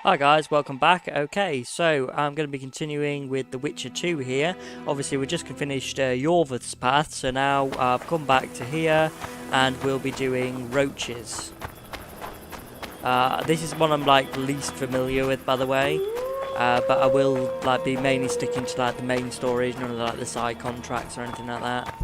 Hi guys, welcome back. Okay, so I'm going to be continuing with The Witcher 2 here. Obviously we just finished Yorvath's path, so now I've come back to here and we'll be doing Roche's. This is one I'm least familiar with, by the way, but I will be mainly sticking to the main stories, none of the side contracts or anything like that.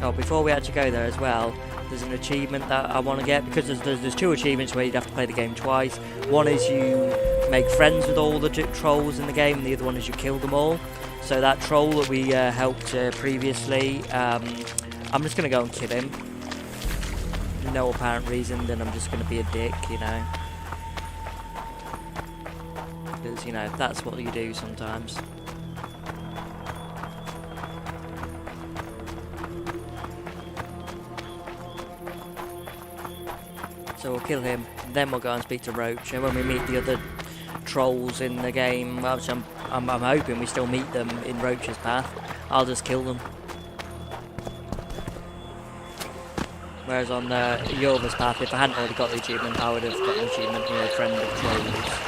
Oh, before we actually go there as well, there's an achievement that I want to get, because there's two achievements where you'd have to play the game twice. One is you make friends with all the trolls in the game, and the other one is you kill them all. So that troll that we helped previously, I'm just going to go and kill him. No apparent reason, then I'm just going to be a dick, you know. Because, you know, that's what you do sometimes. So we'll kill him, then we'll go and speak to Roche, and when we meet the other trolls in the game, which I'm hoping we still meet them in Roche's path, I'll just kill them. Whereas on Yorva's path, if I hadn't already got the achievement, I would have got the achievement, you know, friend of trolls.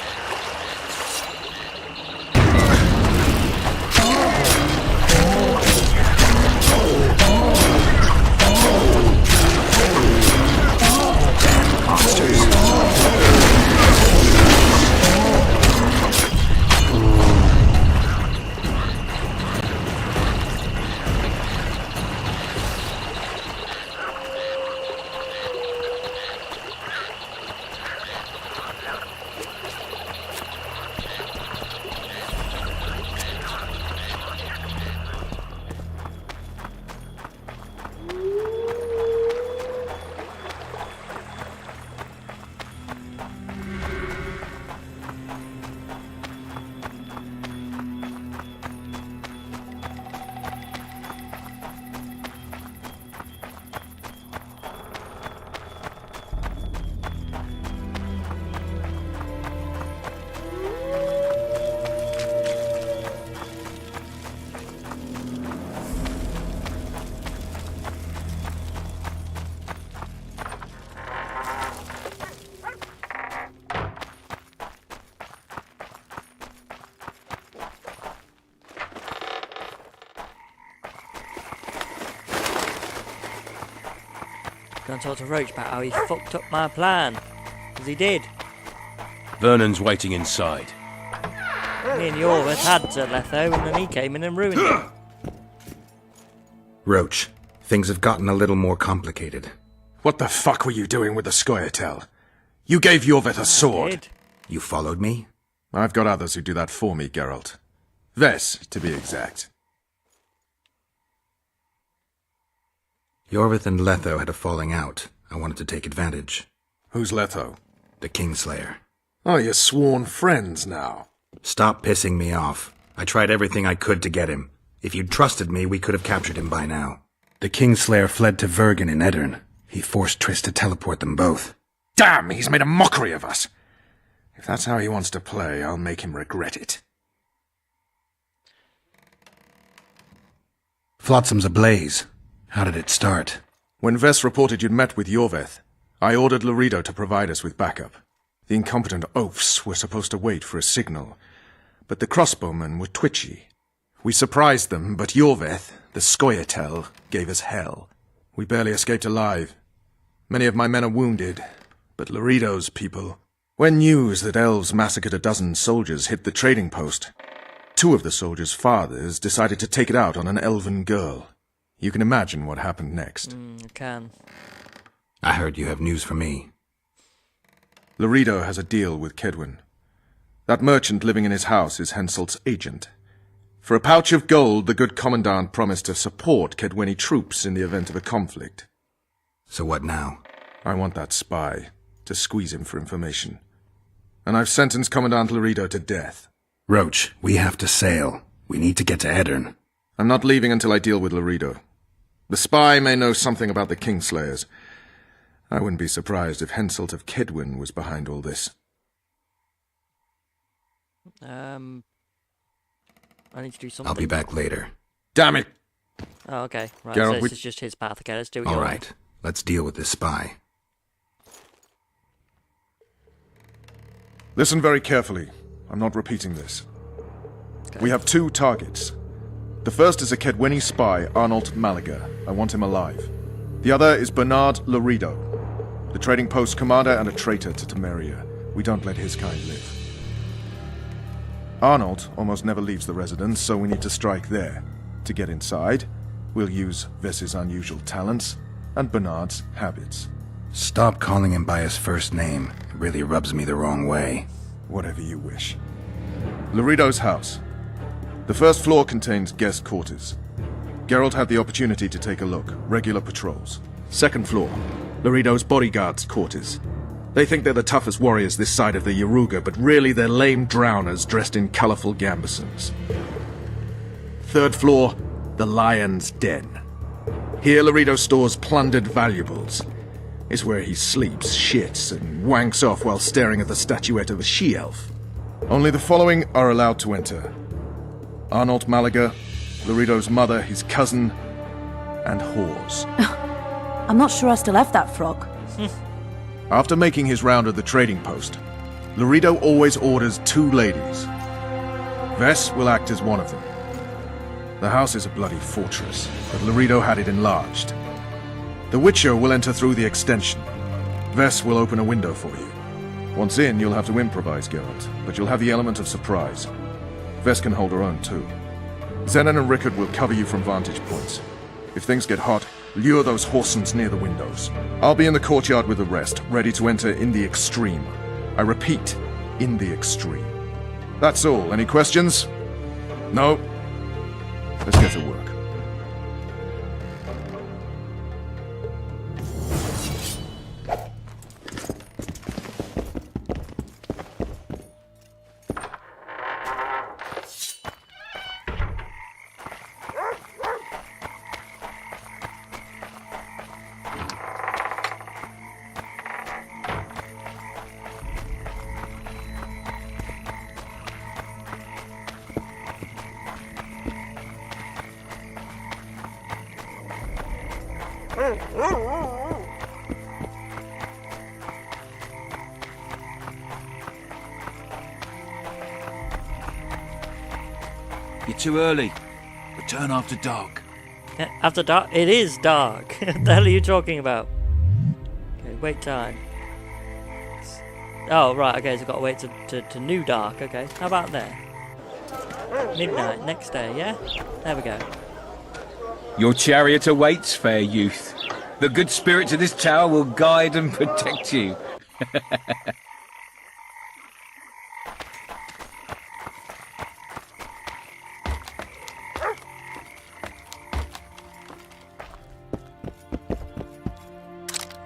Go and talk to Roche about how he fucked up my plan. Because he did. Vernon's waiting inside. Me and Yorvath had Letho, and then he came in and ruined it. Roche, things have gotten a little more complicated. What the fuck were you doing with the Scoia'tael? You gave Yorvath a sword. Did. You followed me? I've got others who do that for me, Geralt. Ves, to be exact. Yorvath and Letho had a falling out. I wanted to take advantage. Who's Letho? The Kingslayer. Oh, you're sworn friends now. Stop pissing me off. I tried everything I could to get him. If you'd trusted me, we could have captured him by now. The Kingslayer fled to Vergen in Edirn. He forced Triss to teleport them both. Damn, he's made a mockery of us. If that's how he wants to play, I'll make him regret it. Flotsam's ablaze. How did it start? When Ves reported you'd met with Yorvath, I ordered Loredo to provide us with backup. The incompetent oafs were supposed to wait for a signal, but the crossbowmen were twitchy. We surprised them, but Yorvath, the Scoia'tael, gave us hell. We barely escaped alive. Many of my men are wounded, but Loredo's people... When news that elves massacred a dozen soldiers hit the trading post, two of the soldiers' fathers decided to take it out on an elven girl. You can imagine what happened next. I can. I heard you have news for me. Loredo has a deal with Kedwin. That merchant living in his house is Henselt's agent. For a pouch of gold, the good commandant promised to support Kedweni troops in the event of a conflict. So what now? I want that spy, to squeeze him for information. And I've sentenced Commandant Loredo to death. Roche, we have to sail. We need to get to Edirn. I'm not leaving until I deal with Loredo. The spy may know something about the kingslayers. I wouldn't be surprised if Henselt of Kedwin was behind all this. I need to do something. I'll be back later. Damn it! Oh, okay. Right, Geralt, so this is just his path. Okay, let's do it. All right, let's deal with this spy. Listen very carefully. I'm not repeating this. We have 2 targets. The first is a Kedweni spy, Arnold Malaga. I want him alive. The other is Bernard Laredo, the trading post commander and a traitor to Temeria. We don't let his kind live. Arnold almost never leaves the residence, so we need to strike there. To get inside, we'll use Vess's unusual talents and Bernard's habits. Stop calling him by his first name. It really rubs me the wrong way. Whatever you wish. Laredo's house. The first floor contains guest quarters. Geralt had the opportunity to take a look. Regular patrols. Second floor. Laredo's bodyguards' quarters. They think they're the toughest warriors this side of the Yaruga, but really they're lame drowners dressed in colorful gambesons. Third floor, the Lion's Den. Here Laredo stores plundered valuables. It's where he sleeps, shits, and wanks off while staring at the statuette of a she-elf. Only the following are allowed to enter. Arnold Malaga, Laredo's mother, his cousin, and whores. I'm not sure I still have that frog. After making his round at the trading post, Laredo always orders 2 ladies. Vess will act as one of them. The house is a bloody fortress, but Laredo had it enlarged. The Witcher will enter through the extension. Vess will open a window for you. Once in, you'll have to improvise, Geralt, but you'll have the element of surprise. Vess can hold her own, too. Zenon and Rickard will cover you from vantage points. If things get hot, lure those horsens near the windows. I'll be in the courtyard with the rest, ready to enter in the extreme. I repeat, in the extreme. That's all. Any questions? No? Let's get to work. You're too early. Return after dark. Yeah, after dark? It is dark. What the hell are you talking about? Okay, wait time. Oh, right, okay, so I've got to wait to new dark, okay. How about there? Midnight, next day, yeah? There we go. Your chariot awaits, fair youth. The good spirits of this tower will guide and protect you.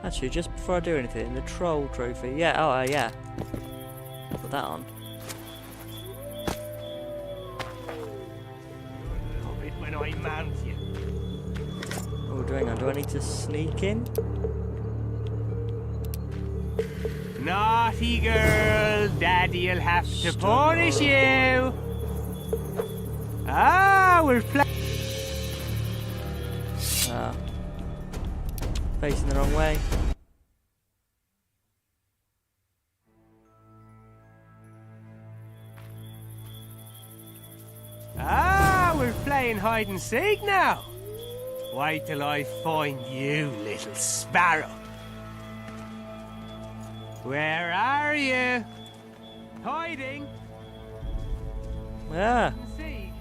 Actually, just before I do anything, the troll trophy. Yeah, oh, yeah. Put that on. When I mount you. Oh, hang on, do I need to sneak in? Naughty girl, Daddy'll have to punish you. Ah, we're Facing the wrong way. we're playing hide and seek now. Wait till I find you, little sparrow. Where are you? Hiding? Yeah. See,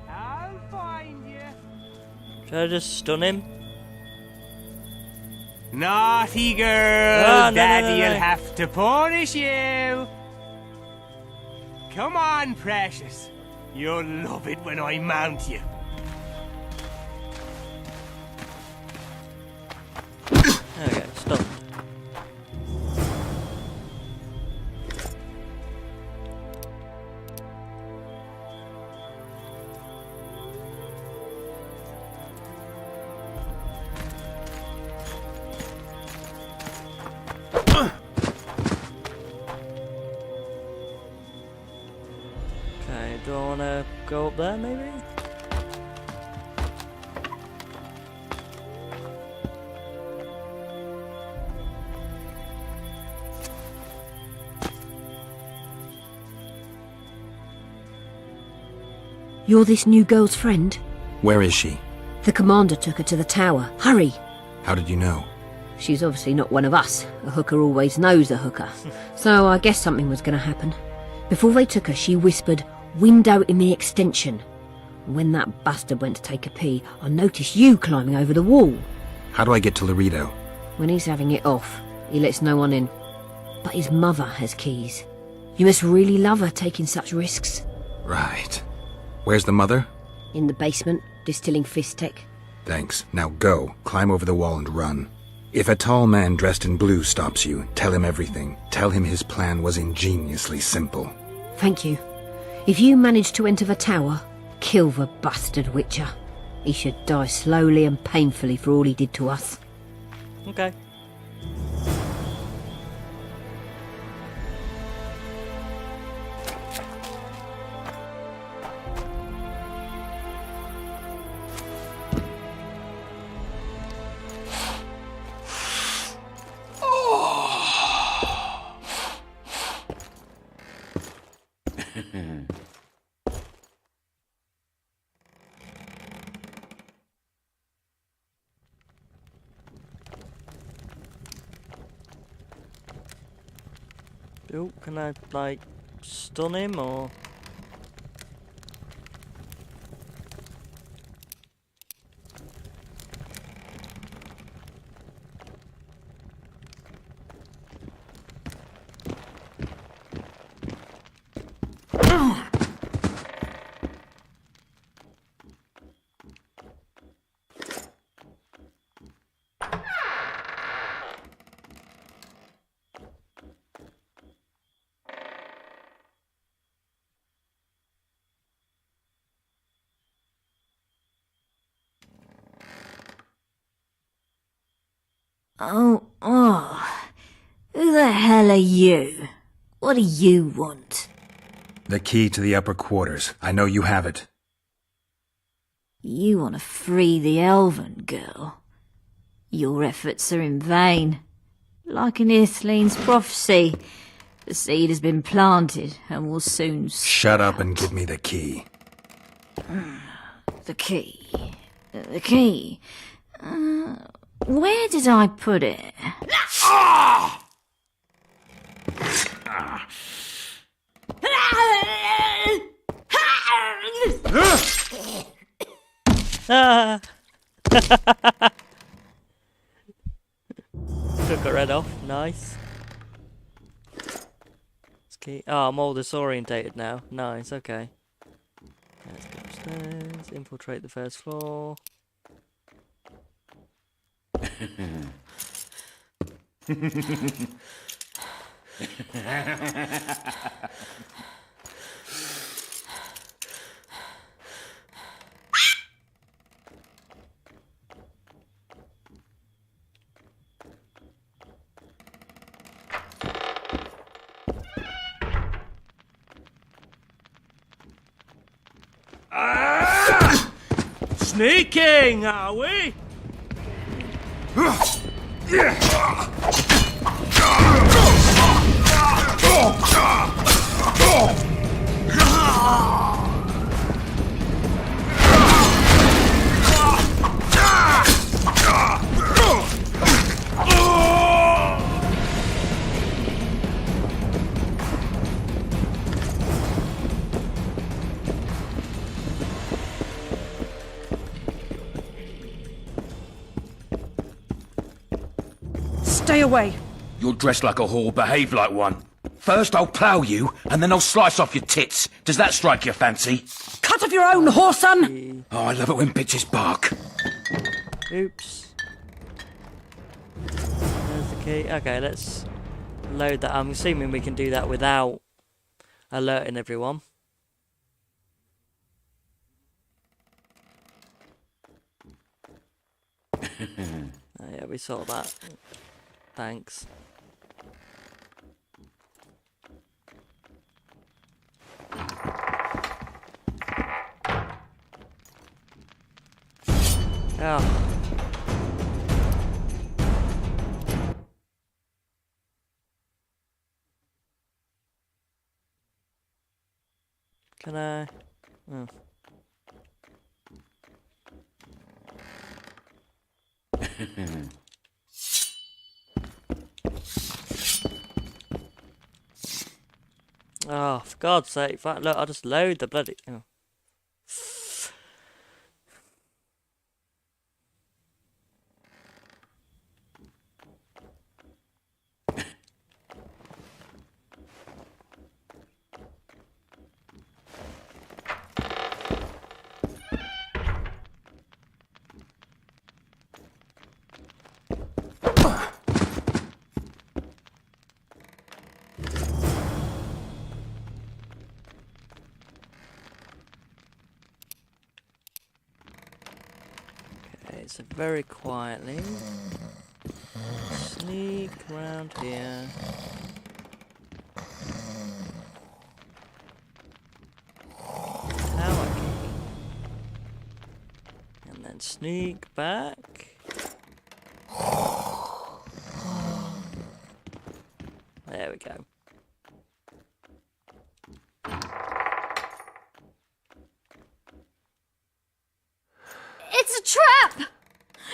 I'll find you. Should I just stun him? Naughty girl, no, Daddy'll no. have to punish you. Come on, precious. You'll love it when I mount you. There we go, stunned. Okay, do I want to go up there maybe? You're this new girl's friend? Where is she? The commander took her to the tower. Hurry! How did you know? She's obviously not one of us. A hooker always knows a hooker. So I guess something was going to happen. Before they took her, she whispered, "Window in the extension." When that bastard went to take a pee, I noticed you climbing over the wall. How do I get to Laredo? When he's having it off, he lets no one in. But his mother has keys. You must really love her taking such risks. Right. Where's the mother? In the basement, distilling Fistech. Thanks. Now go. Climb over the wall and run. If a tall man dressed in blue stops you, tell him everything. Tell him his plan was ingeniously simple. Thank you. If you manage to enter the tower, kill the bastard Witcher. He should die slowly and painfully for all he did to us. Okay. Oh, can I, like, stun him, or...? Oh, who the hell are you? What do you want? The key to the upper quarters. I know you have it. You want to free the elven girl? Your efforts are in vain. Like an Ithleen's prophecy, the seed has been planted and will soon Shut up and give me the key. The key. The key. Where did I put it? Ah! Took her head off. Nice. Key. Oh, I'm all disorientated now. Nice, okay. Let's go upstairs. Infiltrate the first floor. Sneaking, are we? Stay away. You're dressed like a whore, behave like one. First I'll plough you, and then I'll slice off your tits. Does that strike your fancy? Cut off your own, whoreson! Oh, I love it when bitches bark. Oops. There's the key. Okay, let's load that. I'm assuming we can do that without alerting everyone. Oh, yeah, we saw that. Thanks. Oh. Can I? Oh. Oh, for God's sake! Look, I'll just load the bloody. Oh. So very quietly sneak around here. Tower key. And then sneak back. There we go. It's a trap!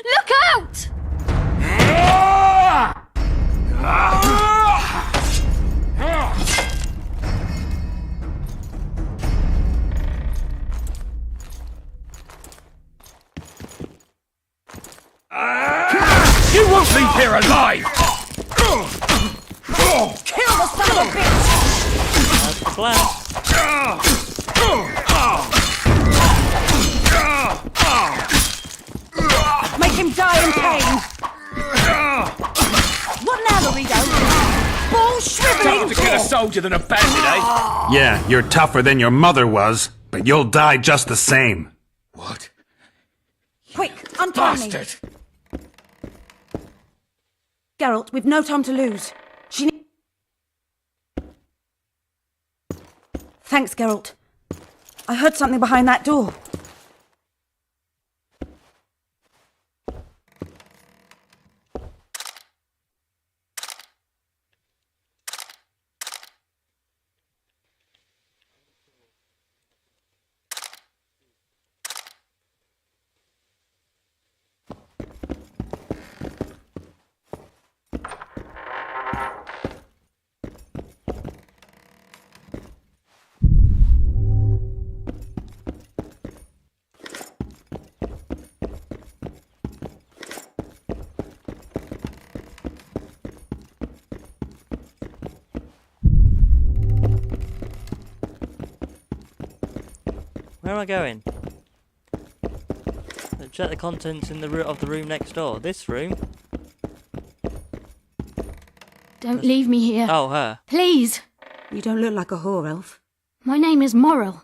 Look out! You won't leave here alive! Kill the son of a bitch! That's the plan. Make him die in pain! What now, Laredo? Ball shriveling! To kill a soldier than a bandit, eh? Yeah, you're tougher than your mother was, but you'll die just the same. What? Quick, untie me! Bastard! Geralt, we've no time to lose. Thanks, Geralt. I heard something behind that door. Where am I going? Check the contents in the of the room next door. This room? Don't leave me here. Oh, her. Please. You don't look like a whore, Elf. My name is Morrill.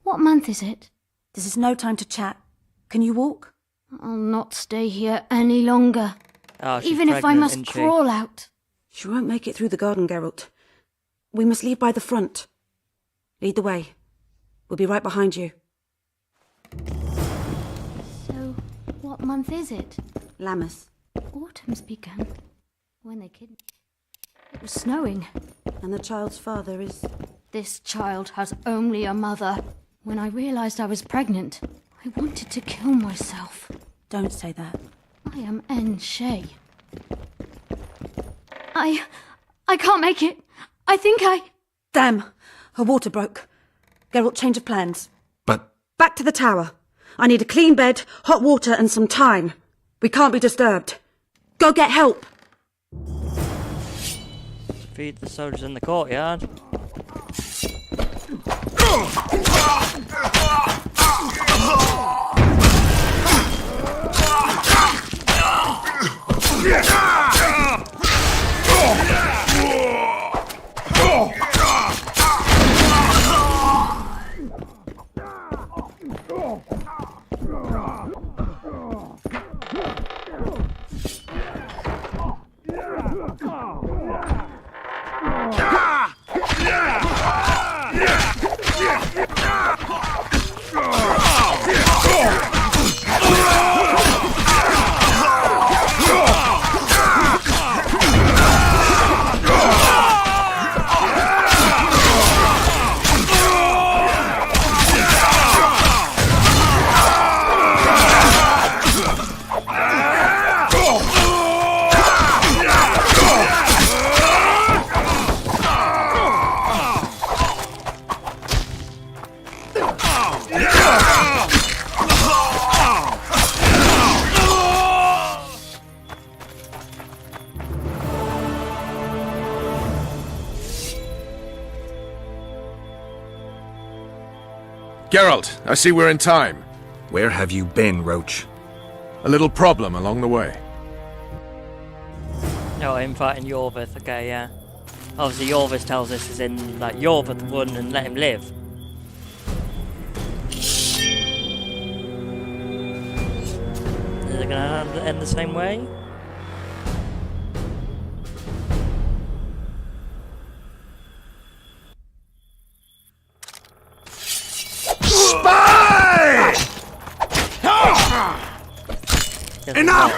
What month is it? This is no time to chat. Can you walk? I'll not stay here any longer. Oh, she's Even if I pregnant, must isn't she? crawl out. She won't make it through the garden, Geralt. We must leave by the front. Lead the way. We'll be right behind you. So, what month is it? Lammas. Autumn's begun. When they kidnapped. It was snowing. And the child's father is... This child has only a mother. When I realized I was pregnant, I wanted to kill myself. Don't say that. I am N. Shay. I can't make it. I think I... Damn! Her water broke. Geralt, change of plans. But Back to the tower. I need a clean bed, hot water and some time. We can't be disturbed. Go get help! Feed the soldiers in the courtyard. Geralt, I see we're in time. Where have you been, Roche? A little problem along the way. No, I'm fighting Yorvith. Okay, yeah. Obviously, Yorvith tells us is in like Yorvith won and let him live. Is it gonna end the same way? Spy! Enough!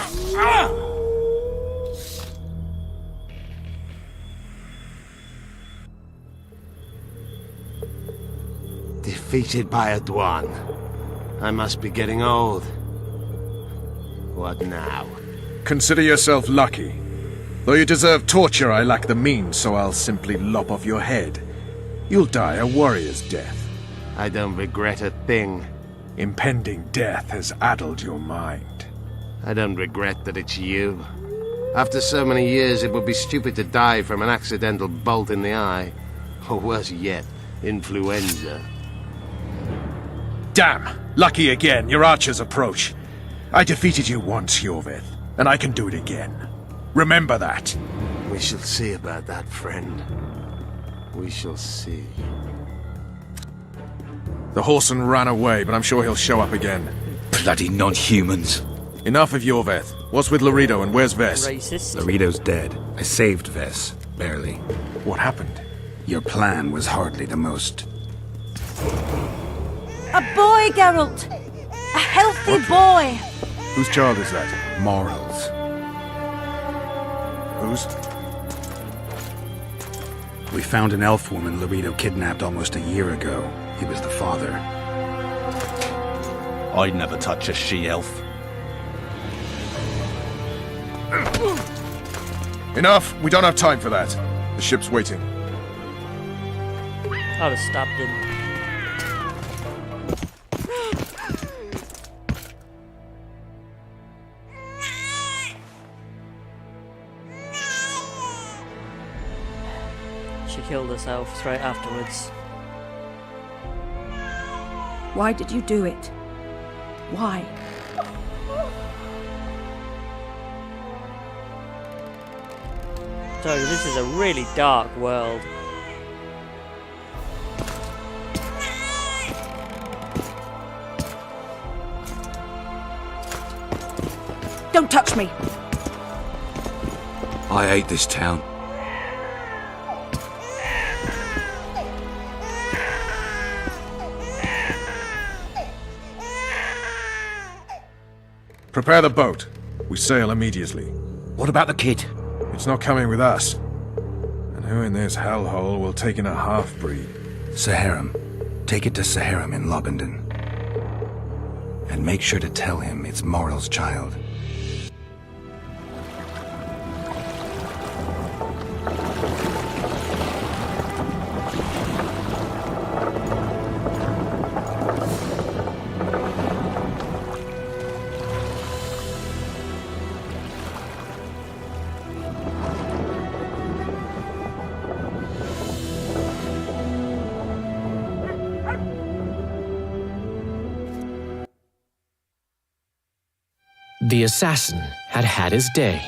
Defeated by a Dwan. I must be getting old. What now? Consider yourself lucky. Though you deserve torture, I lack the means, so I'll simply lop off your head. You'll die a warrior's death. I don't regret a thing. Impending death has addled your mind. I don't regret that it's you. After so many years, it would be stupid to die from an accidental bolt in the eye. Or worse yet, influenza. Damn! Lucky again, your archers approach. I defeated you once, Yorvith, and I can do it again. Remember that. We shall see about that, friend. We shall see. The horseman ran away, but I'm sure he'll show up again. Bloody non-humans. Enough of Yorvith. What's with Loredo and where's Vess? Racist. Loredo's dead. I saved Vess. Barely. What happened? Your plan was hardly the most. A boy, Geralt! A healthy boy! Whose child is that? Morals. Whose? We found an elf woman Loredo kidnapped almost a year ago. He was the father. I'd never touch a she-elf. Enough! We don't have time for that. The ship's waiting. I'd have stabbed him. She killed herself straight afterwards. Why did you do it? Why? So this is a really dark world. Don't touch me! I hate this town. Prepare the boat. We sail immediately. What about the kid? It's not coming with us. And who in this hellhole will take in a half-breed? Saharim. Take it to Saharim in Lobendon. And make sure to tell him it's Moral's child. The assassin had had his day.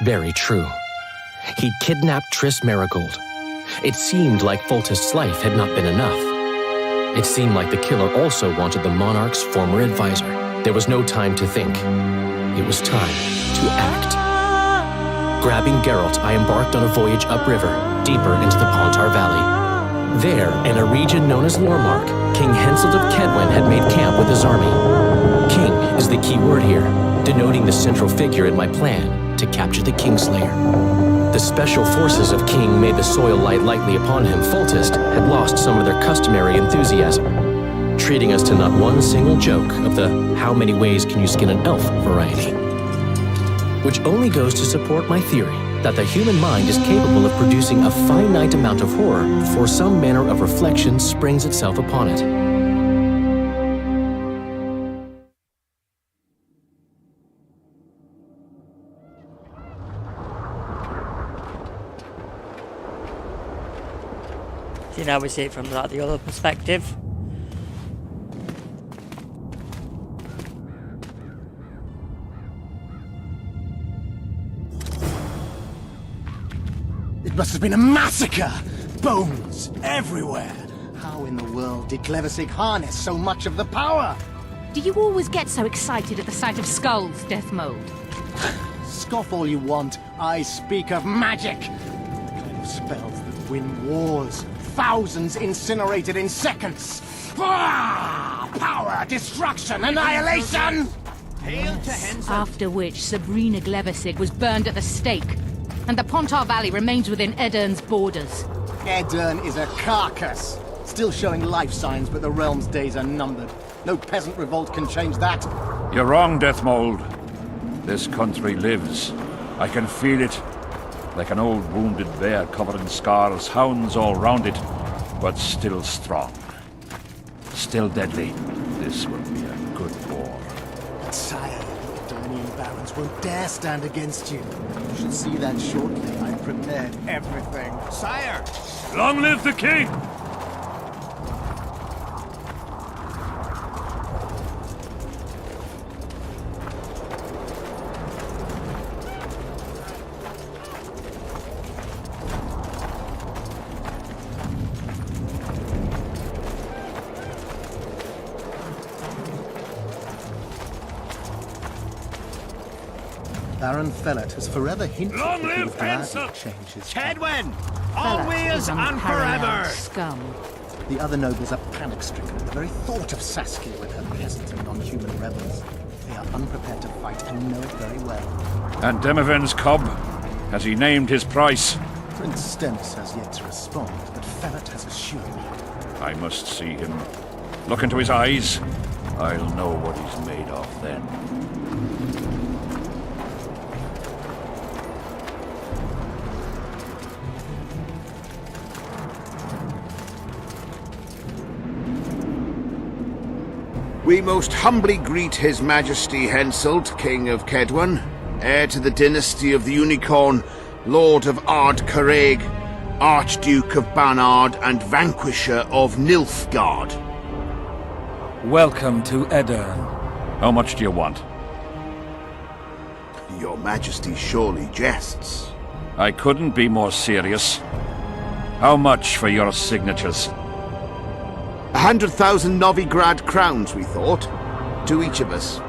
Very true. He'd kidnapped Triss Marigold. It seemed like Foltest's life had not been enough. It seemed like the killer also wanted the monarch's former advisor. There was no time to think. It was time to act. Grabbing Geralt, I embarked on a voyage upriver, deeper into the Pontar Valley. There, in a region known as Lormark, King Henselt of Kedwen had made camp with his army. King is the key word here, denoting the central figure in my plan to capture the Kingslayer. The special forces of King made the soil lie lightly upon him. Foltest had lost some of their customary enthusiasm, treating us to not one single joke of the how many ways can you skin an elf variety. Which only goes to support my theory that the human mind is capable of producing a finite amount of horror before some manner of reflection springs itself upon it. See, now we see it from like the other perspective. must have been a massacre! Bones everywhere! How in the world did Glevissig harness so much of the power? Do you always get so excited at the sight of skulls, Death Mold? Scoff all you want, I speak of magic! The kind of spells that win wars. Thousands incinerated in seconds! Power, destruction, annihilation! After which Sabrina Glevissig was burned at the stake, and the Pontar Valley remains within Edern's borders. Edern is a carcass, still showing life signs, but the realm's days are numbered. No peasant revolt can change that. You're wrong, Deathmold. This country lives. I can feel it. Like an old wounded bear covered in scars, hounds all round it, but still strong. Still deadly. This will be a good war. But sire, the Eternian barons won't dare stand against you. You should see that shortly. I've prepared everything. Sire! Long live the king! Baron Fellet has forever hinted Long that he live would gladly Hansel! change his Tedwin! Fellows Always is and unparalleled forever! Scum. The other nobles are panic-stricken at the very thought of Saskia with her peasant and non-human rebels. They are unprepared to fight and know it very well. And Demiven's cub? Has he named his price? Prince Stennis has yet to respond, but Fellet has assured me. I must see him. Look into his eyes. I'll know what he's made of then. We most humbly greet His Majesty Henselt, King of Kedwen, heir to the dynasty of the Unicorn, Lord of Ard Carreg, Archduke of Banard, and Vanquisher of Nilfgaard. Welcome to Edern. How much do you want? Your Majesty surely jests. I couldn't be more serious. How much for your signatures? 100,000 Novigrad crowns, we thought. To each of us.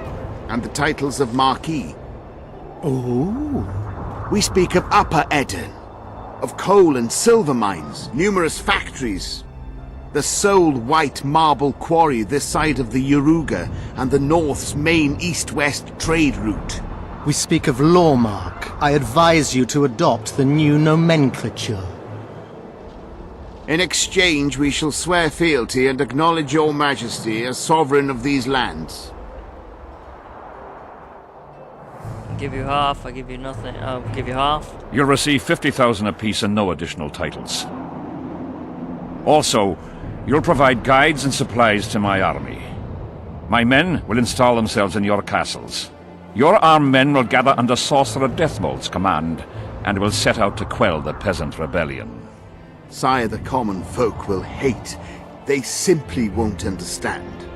And the titles of Marquis. Oh. We speak of Upper Edern. Of coal and silver mines, numerous factories. The sole white marble quarry this side of the Yaruga, and the North's main east-west trade route. We speak of Lawmark. I advise you to adopt the new nomenclature. In exchange, we shall swear fealty and acknowledge your majesty as sovereign of these lands. I'll give you half, I'll give you nothing. I'll give you half. You'll receive 50,000 apiece and no additional titles. Also, you'll provide guides and supplies to my army. My men will install themselves in your castles. Your armed men will gather under Sorcerer Deathmold's command, and will set out to quell the peasant rebellion. Sire, the common folk will hate. They simply won't understand.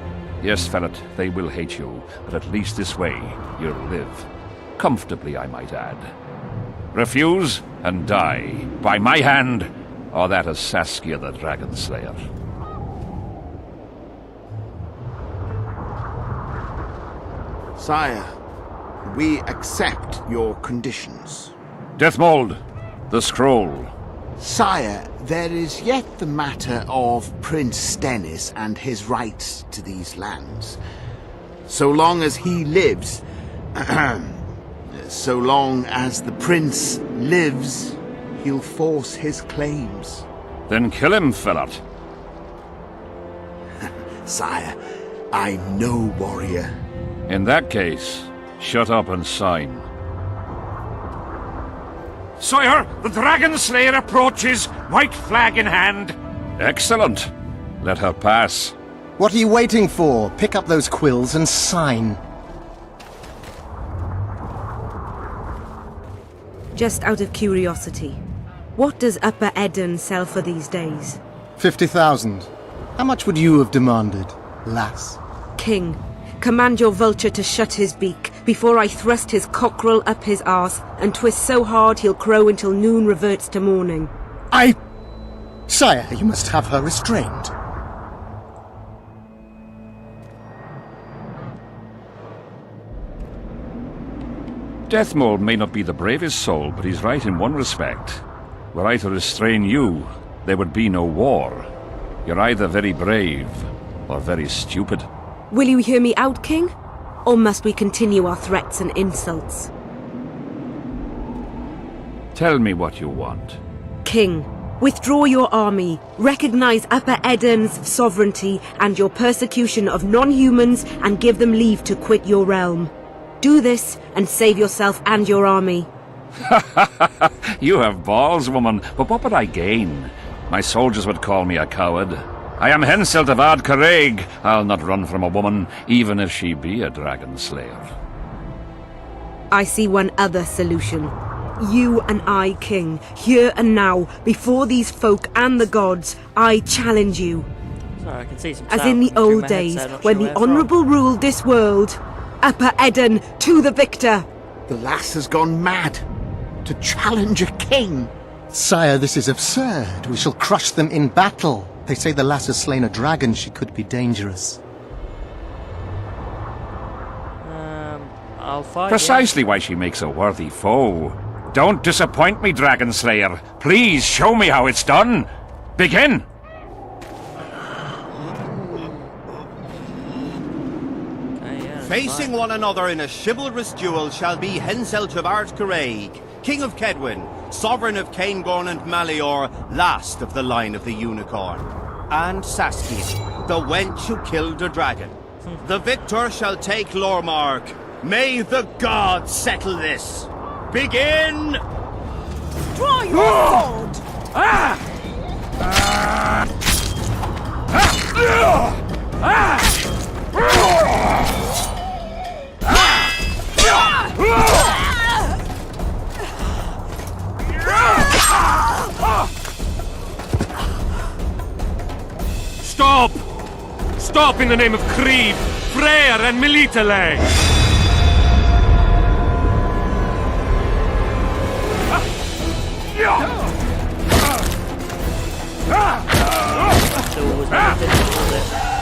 Yes, Fellet, they will hate you, but at least this way you'll live. Comfortably, I might add. Refuse and die, by my hand, or that of Saskia the Dragon Slayer. Sire, we accept your conditions. Deathmold, the scroll. Sire, there is yet the matter of Prince Stennis and his rights to these lands. So long as he lives, so long as the prince lives, he'll force his claims. Then kill him, Fellet. Sire, I'm no warrior. In that case, shut up and sign. Sire, the Dragon Slayer approaches, white flag in hand. Excellent. Let her pass. What are you waiting for? Pick up those quills and sign. Just out of curiosity, what does Upper Edern sell for these days? 50,000. How much would you have demanded, lass? King, command your vulture to shut his beak. before I thrust his cockerel up his arse and twist so hard he'll crow until noon reverts to morning. Sire, you must have her restrained. Deathmold may not be the bravest soul, but he's right in one respect. Were I to restrain you, there would be no war. You're either very brave, or very stupid. Will you hear me out, King? Or must we continue our threats and insults? Tell me what you want. King, withdraw your army, recognize Upper Edirn's sovereignty and your persecution of non-humans, and give them leave to quit your realm. Do this, and save yourself and your army. You have balls, woman, but what would I gain? My soldiers would call me a coward. I am Henselt of Ard Caraig. I'll not run from a woman, even if she be a dragon slayer. I see one other solution. You and I, King, here and now, before these folk and the gods, I challenge you. Sorry, I can see some As sound in the coming through old my days, headset, not when sure the where from. honourable ruled this world. Upper Edirn, to the victor! The lass has gone mad. To challenge a king. Sire, this is absurd. We shall crush them in battle. They say the lass has slain a dragon. She could be dangerous. I'll fight. Precisely why she makes a worthy foe. Don't disappoint me, Dragon Slayer. Please show me how it's done. Begin! Facing one another in a chivalrous duel shall be Henselt of Ard Caraig, King of Kedwin, Sovereign of Caingorn and Malior, last of the line of the Unicorn, and Saskia, the wench who killed the dragon. The victor shall take Lormark. May the gods settle this. Begin! Draw your sword! Stop! Stop in the name of Creed, Freyr and Melitele! There was nothing to this.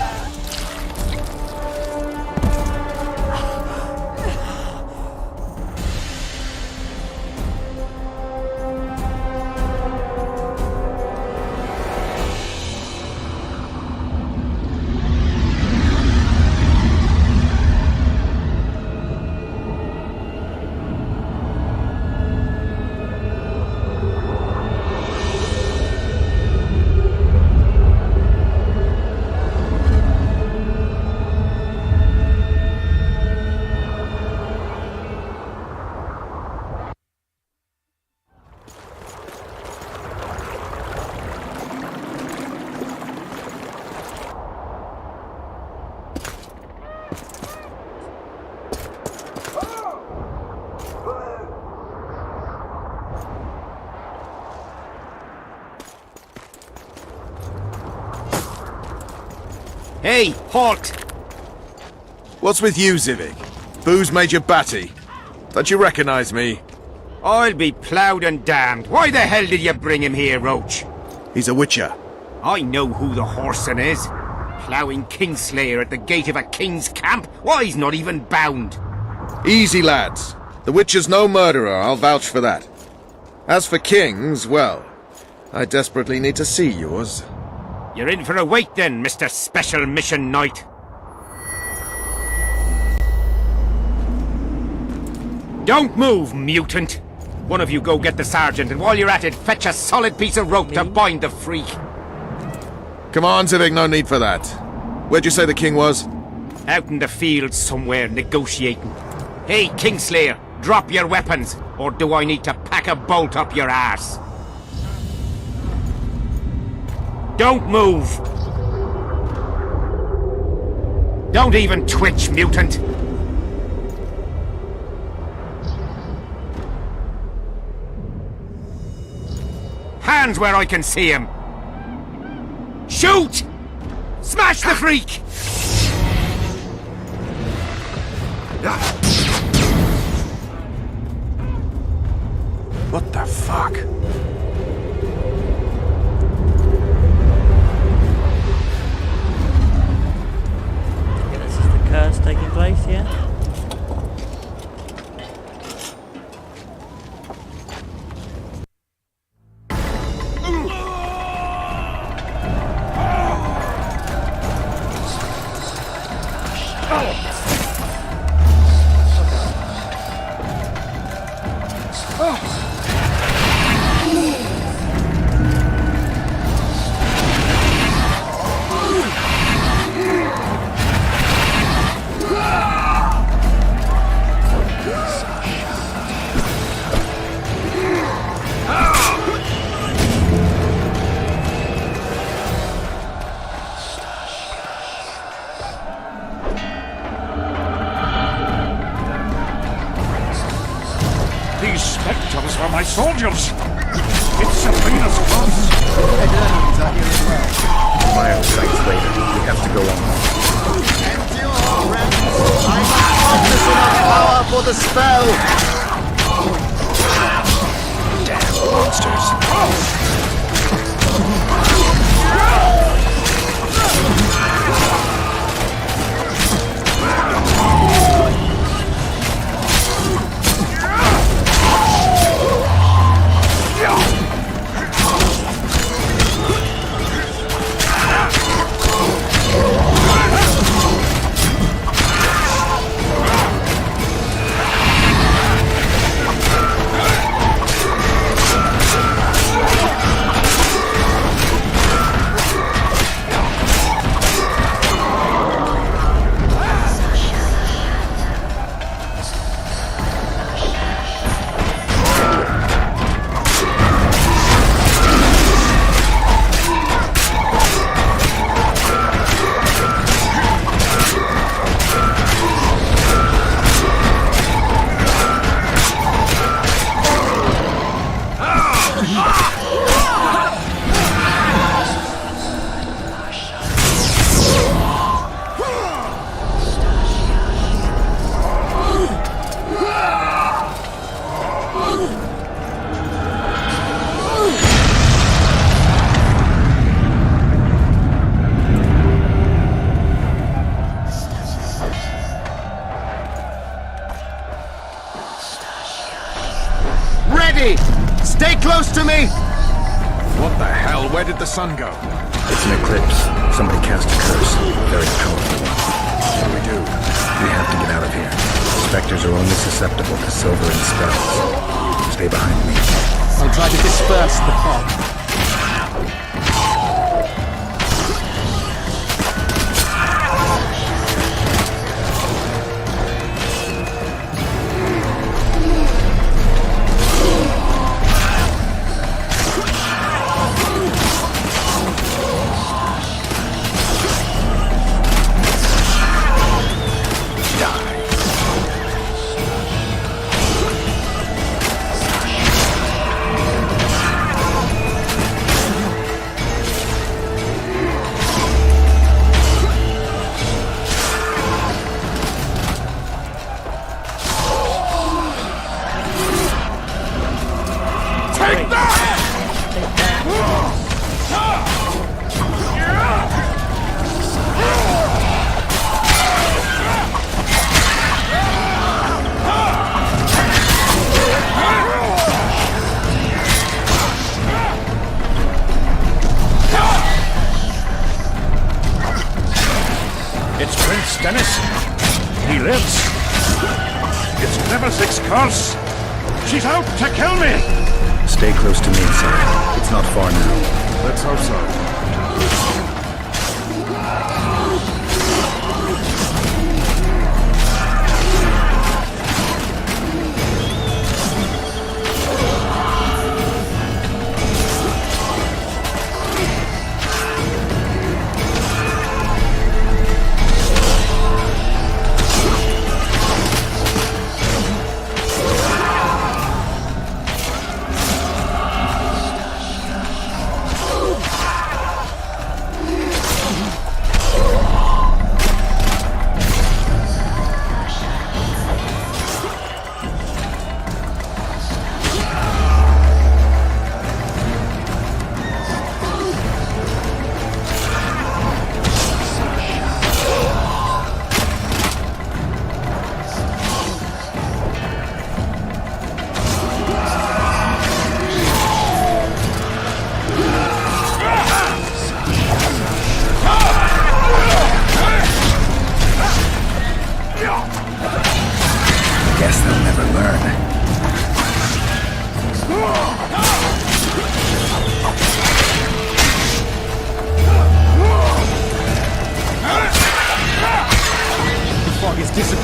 Hey, halt! What's with you, Zivik? Booze made you batty. Don't you recognize me? I'll be ploughed and damned. Why the hell did you bring him here, Roche? He's a witcher. I know who the whoreson is. Ploughing Kingslayer at the gate of a king's camp? Why, he's not even bound. Easy, lads. The witcher's no murderer, I'll vouch for that. As for kings, well, I desperately need to see yours. You're in for a wait then, Mr. Special Mission Knight. Don't move, mutant! One of you go get the sergeant, and while you're at it, fetch a solid piece of rope to bind the freak. Come on, Zivik, no need for that. Where'd you say the king was? Out in the field somewhere, negotiating. Hey, Kingslayer, drop your weapons, or do I need to pack a bolt up your arse? Don't move! Don't even twitch, mutant! Hands where I can see him! Shoot! Smash the freak! What the fuck? Okay, this is the curse taking place, yeah? These spectres were my soldiers! It's Sabrina's cross! Eterns are here as well. Fire sights later. We have to go on. Endure, friends. I must focus enough power for the spell. Damn monsters. Ready! Stay close to me! What the hell? Where did the sun go? It's an eclipse. Somebody cast a curse. Very powerful one. What do we do? We have to get out of here. Spectres are only susceptible to silver and spells. Stay behind me. I'll try to disperse the fog. It's Prince Dennis. He lives. It's Glebesik's curse. She's out to kill me. Stay close to me, sir. It's not far now. Let's hope so.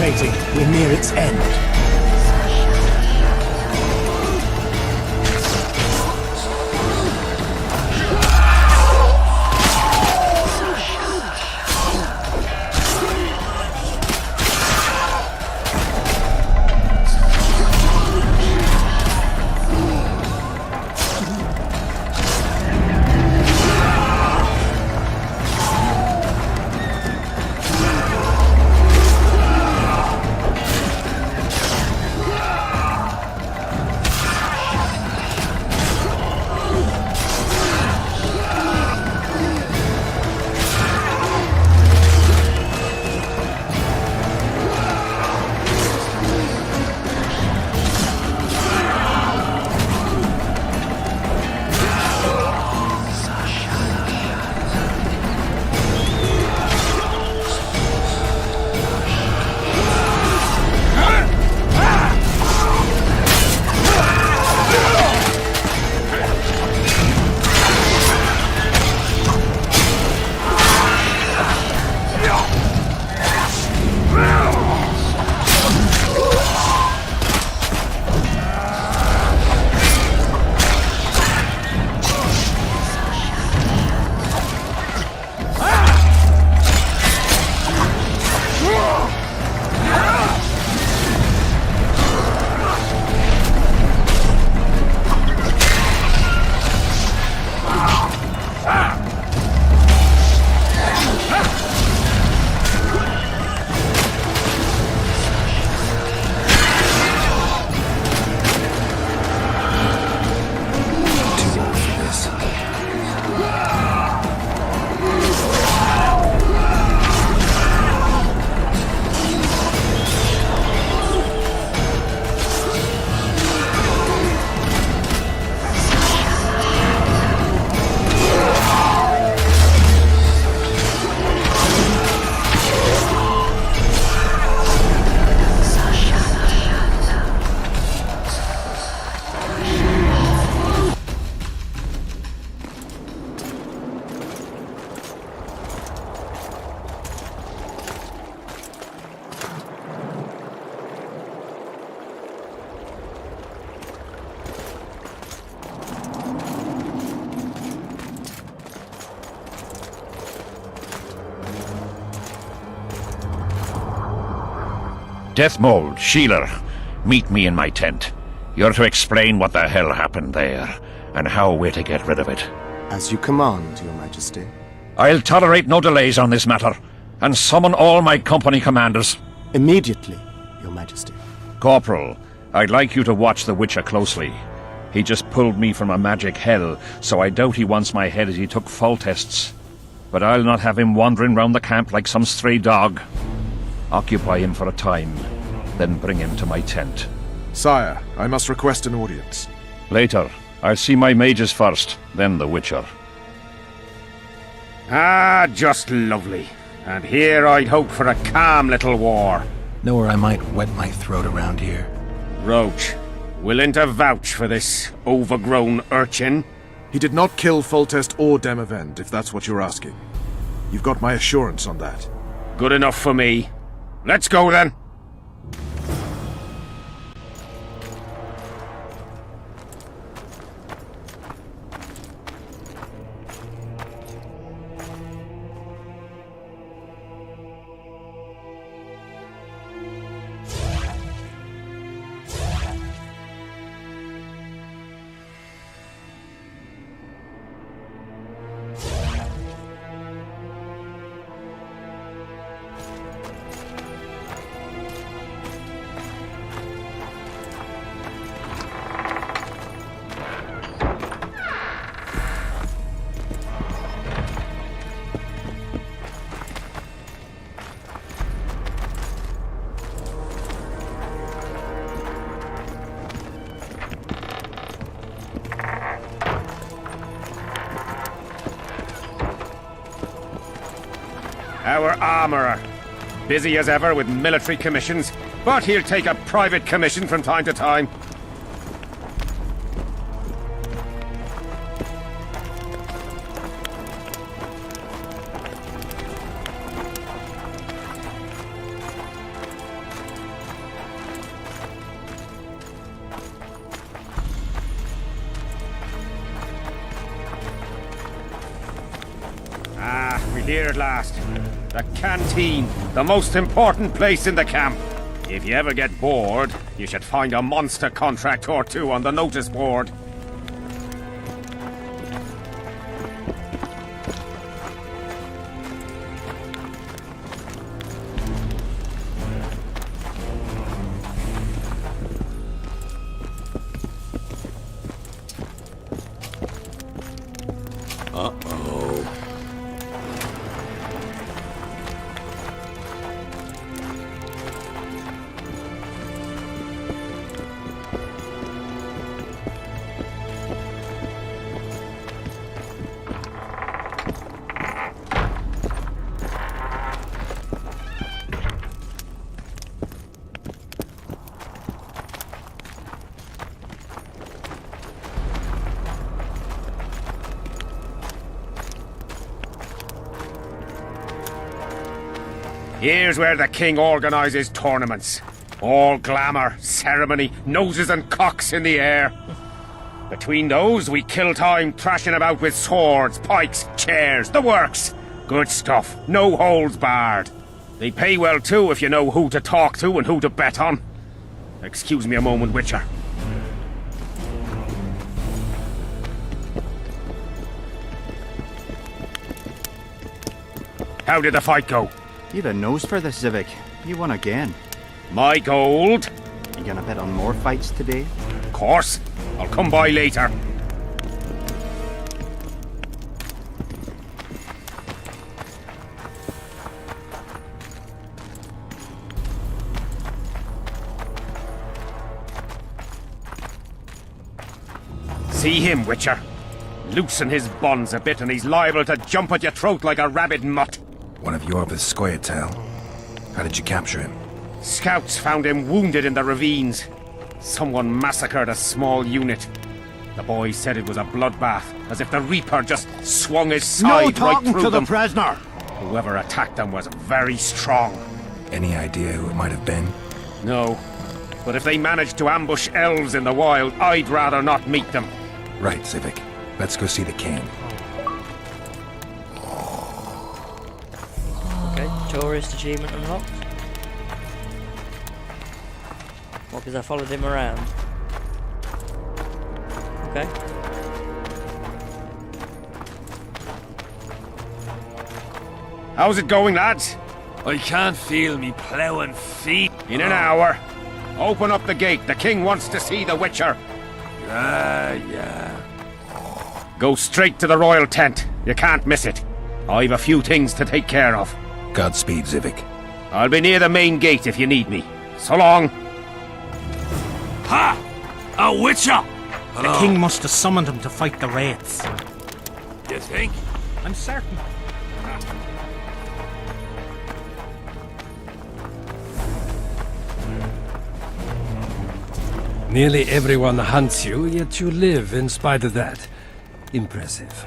culminating. We're near its end. Deathmold, Shealer, meet me in my tent. You're to explain what the hell happened there, and how we're to get rid of it. As you command, Your Majesty. I'll tolerate no delays on this matter, and summon all my company commanders. Immediately, Your Majesty. Corporal, I'd like you to watch the Witcher closely. He just pulled me from a magic hell, so I doubt he wants my head as he took Foltest's. But I'll not have him wandering round the camp like some stray dog. Occupy him for a time, then bring him to my tent. Sire, I must request an audience. Later. I'll see my mages first, then the Witcher. Ah, just lovely. And here I'd hoped for a calm little war. Know where I might wet my throat around here? Roche, willing to vouch for this overgrown urchin? He did not kill Foltest or Demavend, if that's what you're asking. You've got my assurance on that. Good enough for me. Let's go then. Our armourer. Busy as ever with military commissions, but he'll take a private commission from time to time. we're here at last. The canteen, the most important place in the camp. If you ever get bored, you should find a monster contract or two on the notice board. Uh-oh. Here's where the king organises tournaments. All glamour, ceremony, noses and cocks in the air. Between those, we kill time thrashing about with swords, pikes, chairs, the works. Good stuff, no holds barred. They pay well too if you know who to talk to and who to bet on. Excuse me a moment, Witcher. How did the fight go? You've a nose for this, Zivik. You won again. My gold. You gonna bet on more fights today? Of course. I'll come by later. See him, Witcher. Loosen his bonds a bit and he's liable to jump at your throat like a rabid mutt. One of Yorva's Skoyatel. How did you capture him? Scouts found him wounded in the ravines. Someone massacred a small unit. The boys said it was a bloodbath, as if the Reaper just swung his scythe right through to them. the prisoner! Whoever attacked them was very strong. Any idea who it might have been? No. But if they managed to ambush elves in the wild, I'd rather not meet them. Right, Zivik. Let's go see the king. Okay, tourist achievement unlocked. What, because I followed him around? Okay. How's it going, lads? I can't feel me ploughing feet. In an hour. Open up the gate. The king wants to see the Witcher. Yeah. Go straight to the royal tent. You can't miss it. I've a few things to take care of. Godspeed, Zivik. I'll be near the main gate if you need me. So long. Ha! A Witcher! The king must have summoned him to fight the wraiths. You think? I'm certain. Nearly everyone hunts you, yet you live in spite of that. Impressive.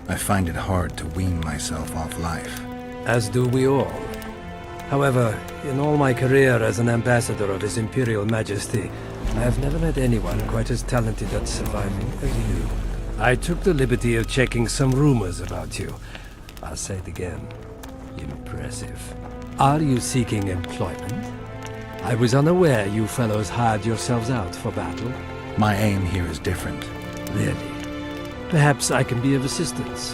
I find it hard to wean myself off life. As do we all. However, in all my career as an ambassador of His Imperial Majesty, I have never met anyone quite as talented at surviving as you. I took the liberty of checking some rumors about you. I'll say it again. Impressive. Are you seeking employment? I was unaware you fellows hired yourselves out for battle. My aim here is different. Really? Perhaps I can be of assistance.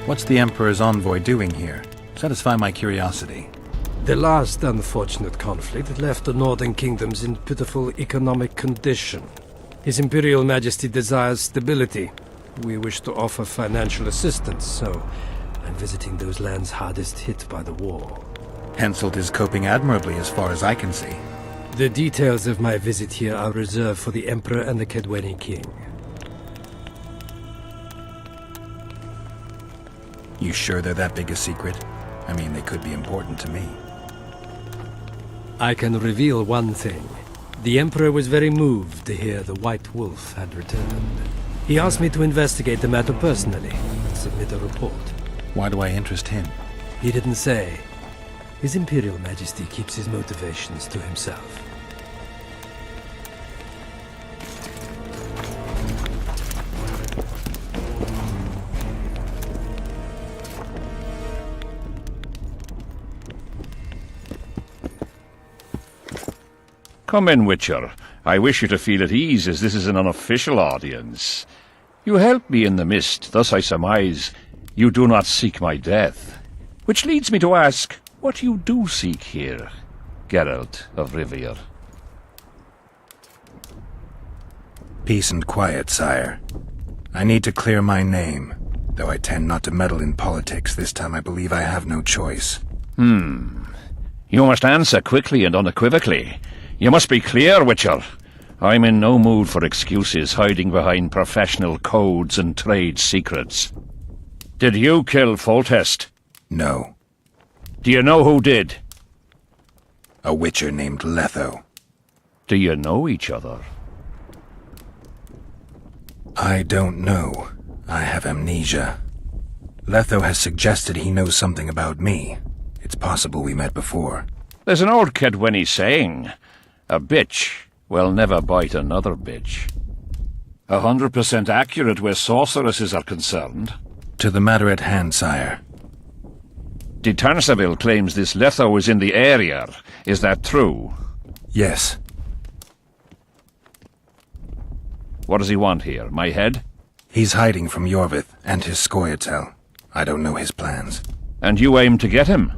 What's the Emperor's envoy doing here? Satisfy my curiosity. The last unfortunate conflict left the northern kingdoms in pitiful economic condition. His Imperial Majesty desires stability. We wish to offer financial assistance, so I'm visiting those lands hardest hit by the war. Henselt is coping admirably as far as I can see. The details of my visit here are reserved for the Emperor and the Kedweni King. You sure they're that big a secret? I mean, they could be important to me. I can reveal one thing. The Emperor was very moved to hear the White Wolf had returned. He asked me to investigate the matter personally and submit a report. Why do I interest him? He didn't say. His Imperial Majesty keeps his motivations to himself. Come in, Witcher. I wish you to feel at ease, as this is an unofficial audience. You help me in the mist, thus I surmise you do not seek my death. Which leads me to ask what you do seek here, Geralt of Rivia. Peace and quiet, sire. I need to clear my name. Though I tend not to meddle in politics, this time I believe I have no choice. You must answer quickly and unequivocally. You must be clear, Witcher. I'm in no mood for excuses hiding behind professional codes and trade secrets. Did you kill Foltest? No. Do you know who did? A witcher named Letho. Do you know each other? I don't know. I have amnesia. Letho has suggested he knows something about me. It's possible we met before. There's an old Kedweni saying, a bitch will never bite another bitch. 100% accurate where sorceresses are concerned. To the matter at hand, sire. De Tanseville claims this Letho is in the area. Is that true? Yes. What does he want here? My head? He's hiding from Yorvith and his Scoia'tael. I don't know his plans. And you aim to get him?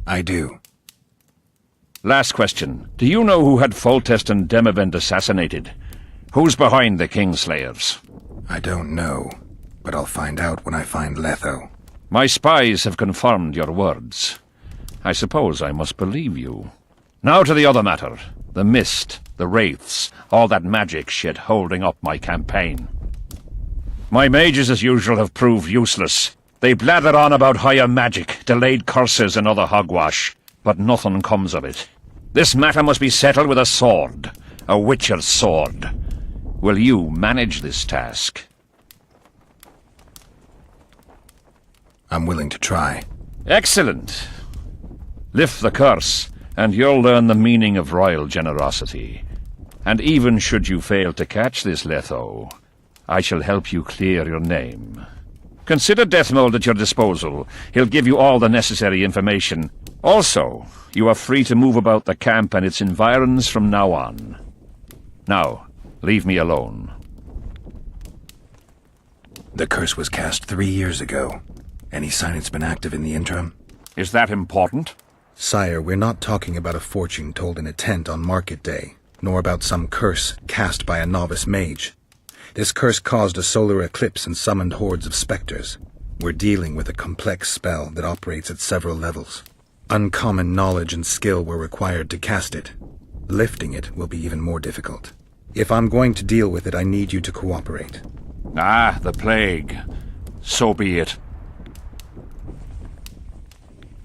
I do. Last question. Do you know who had Foltest and Demavend assassinated? Who's behind the kingslayers? I don't know, but I'll find out when I find Letho. My spies have confirmed your words. I suppose I must believe you. Now to the other matter. The mist, the wraiths, all that magic shit holding up my campaign. My mages, as usual, have proved useless. They blather on about higher magic, delayed curses and other hogwash, but nothing comes of it. This matter must be settled with a sword, a witcher's sword. Will you manage this task? I'm willing to try. Excellent. Lift the curse, and you'll learn the meaning of royal generosity. And even should you fail to catch this Letho, I shall help you clear your name. Consider Deathmold at your disposal. He'll give you all the necessary information. Also, you are free to move about the camp and its environs from now on. Now, leave me alone. The curse was cast 3 years ago. Any sign it's been active in the interim? Is that important? Sire, we're not talking about a fortune told in a tent on market day, nor about some curse cast by a novice mage. This curse caused a solar eclipse and summoned hordes of specters. We're dealing with a complex spell that operates at several levels. Uncommon knowledge and skill were required to cast it. Lifting it will be even more difficult. If I'm going to deal with it, I need you to cooperate. Ah, the plague. So be it.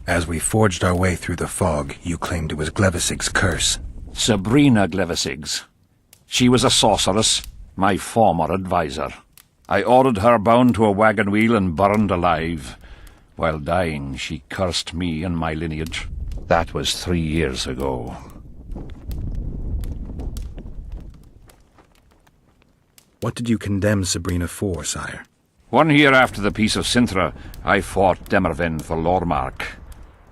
As we forged our way through the fog, you claimed it was Glevisig's curse. Sabrina Glevisig's. She was a sorceress, my former advisor. I ordered her bound to a wagon wheel and burned alive. While dying, she cursed me and my lineage. That was 3 years ago. What did you condemn Sabrina for, sire? 1 year after the Peace of Sintra, I fought Demerven for Lormark.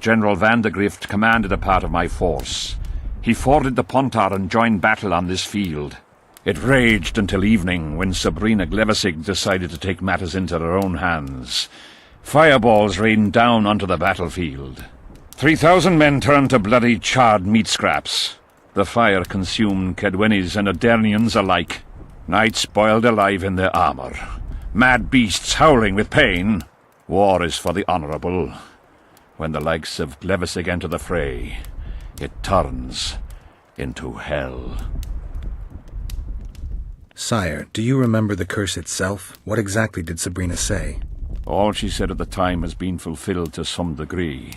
General Vandegrift commanded a part of my force. He forded the Pontar and joined battle on this field. It raged until evening, when Sabrina Glevisig decided to take matters into her own hands. Fireballs rained down onto the battlefield. 3,000 men turned to bloody charred meat scraps. The fire consumed Kedwenis and Adernians alike. Knights boiled alive in their armor. Mad beasts howling with pain. War is for the honorable. When the likes of Glevisig enter the fray, it turns into hell. Sire, do you remember the curse itself? What exactly did Sabrina say? All she said at the time has been fulfilled to some degree.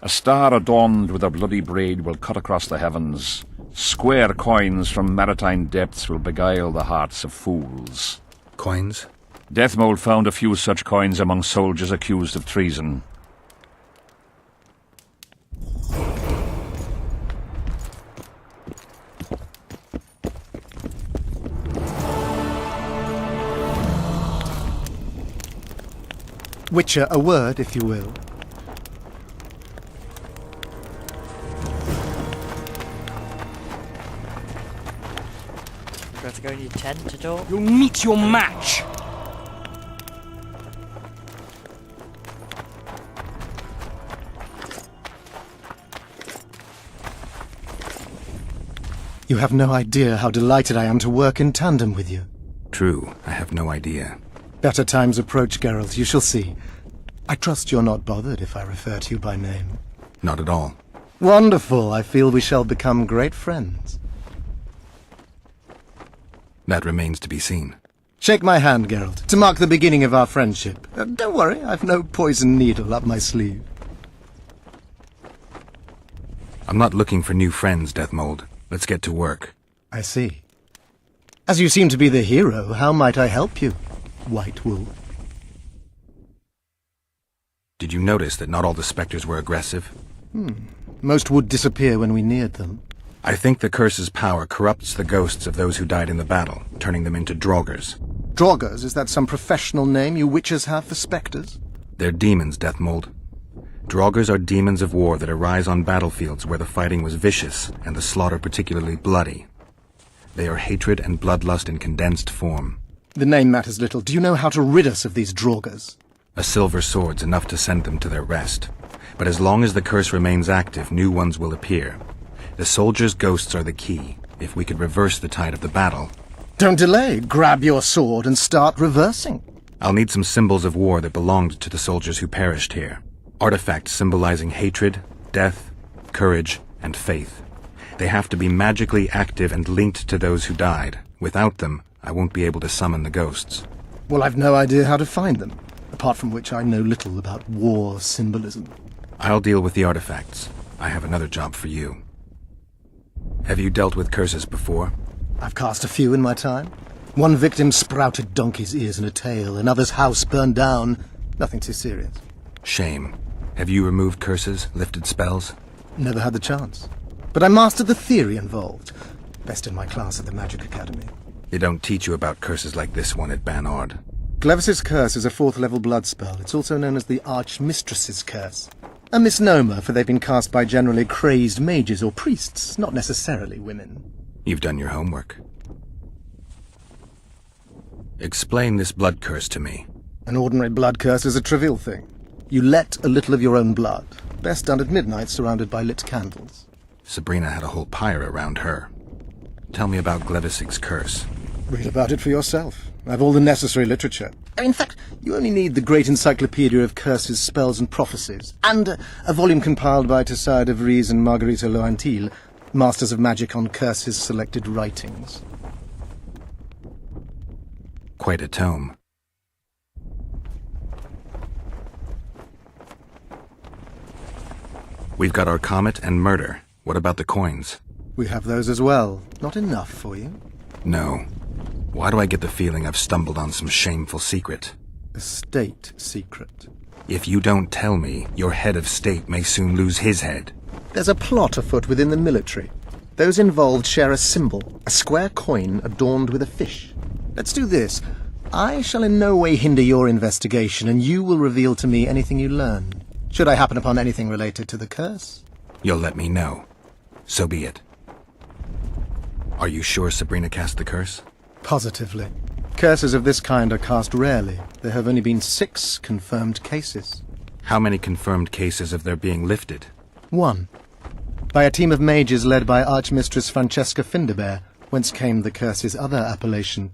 A star adorned with a bloody braid will cut across the heavens. Square coins from maritime depths will beguile the hearts of fools. Coins? Deathmold found a few such coins among soldiers accused of treason. Witcher, a word, if you will. to go in your tent to talk? You'll meet your match! You have no idea how delighted I am to work in tandem with you. True, I have no idea. Better times approach, Geralt, you shall see. I trust you're not bothered if I refer to you by name. Not at all. Wonderful, I feel we shall become great friends. That remains to be seen. Shake my hand, Geralt, to mark the beginning of our friendship. Don't worry, I've no poison needle up my sleeve. I'm not looking for new friends, Deathmold. Let's get to work. I see. As you seem to be the hero, how might I help you, White Wolf? Did you notice that not all the spectres were aggressive? Most would disappear when we neared them. I think the curse's power corrupts the ghosts of those who died in the battle, turning them into draugrs. Draugrs? Is that some professional name you witches have for spectres? They're demons, Deathmold. Draugrs are demons of war that arise on battlefields where the fighting was vicious and the slaughter particularly bloody. They are hatred and bloodlust in condensed form. The name matters little. Do you know how to rid us of these draugrs? A silver sword's enough to send them to their rest. But as long as the curse remains active, new ones will appear. The soldiers' ghosts are the key. If we could reverse the tide of the battle... Don't delay. Grab your sword and start reversing. I'll need some symbols of war that belonged to the soldiers who perished here. Artifacts symbolizing hatred, death, courage, and faith. They have to be magically active and linked to those who died. Without them, I won't be able to summon the ghosts. Well, I've no idea how to find them, apart from which I know little about war symbolism. I'll deal with the artifacts. I have another job for you. Have you dealt with curses before? I've cast a few in my time. One victim sprouted donkey's ears and a tail, another's house burned down. Nothing too serious. Shame. Have you removed curses, lifted spells? Never had the chance. But I mastered the theory involved. Best in my class at the Magic Academy. They don't teach you about curses like this one at Banord. Glevis's Curse is a 4th level blood spell. It's also known as the Archmistress's Curse. A misnomer, for they've been cast by generally crazed mages or priests, not necessarily women. You've done your homework. Explain this blood curse to me. An ordinary blood curse is a trivial thing. You let a little of your own blood. Best done at midnight, surrounded by lit candles. Sabrina had a whole pyre around her. Tell me about Glevisig's curse. Read about it for yourself. I've all the necessary literature. In fact, you only need the Great Encyclopedia of Curses, Spells and Prophecies, and a volume compiled by Tessard de Vries and Marguerite Loantil, Masters of Magic on Curses Selected Writings. Quite a tome. We've got our comet and murder. What about the coins? We have those as well. Not enough for you? No. Why do I get the feeling I've stumbled on some shameful secret? A state secret. If you don't tell me, your head of state may soon lose his head. There's a plot afoot within the military. Those involved share a symbol, a square coin adorned with a fish. Let's do this. I shall in no way hinder your investigation, and you will reveal to me anything you learn. Should I happen upon anything related to the curse? You'll let me know. So be it. Are you sure Sabrina cast the curse? Positively. Curses of this kind are cast rarely. There have only been 6 confirmed cases. How many confirmed cases of their being lifted? 1. By a team of mages led by Archmistress Francesca Finderbear, whence came the curse's other appellation.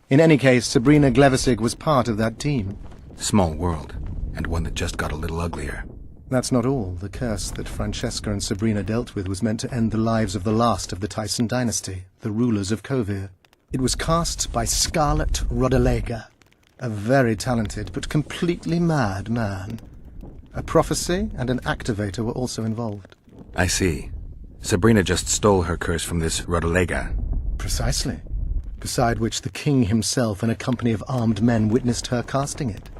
In any case, Sabrina Glevisig was part of that team. Small world, and one that just got a little uglier. That's not all. The curse that Francesca and Sabrina dealt with was meant to end the lives of the last of the Tyson dynasty, the rulers of Kovir. It was cast by Scarlet Rodalega, a very talented but completely mad man. A prophecy and an activator were also involved. I see. Sabrina just stole her curse from this Rodalega. Precisely. Beside which the king himself and a company of armed men witnessed her casting it.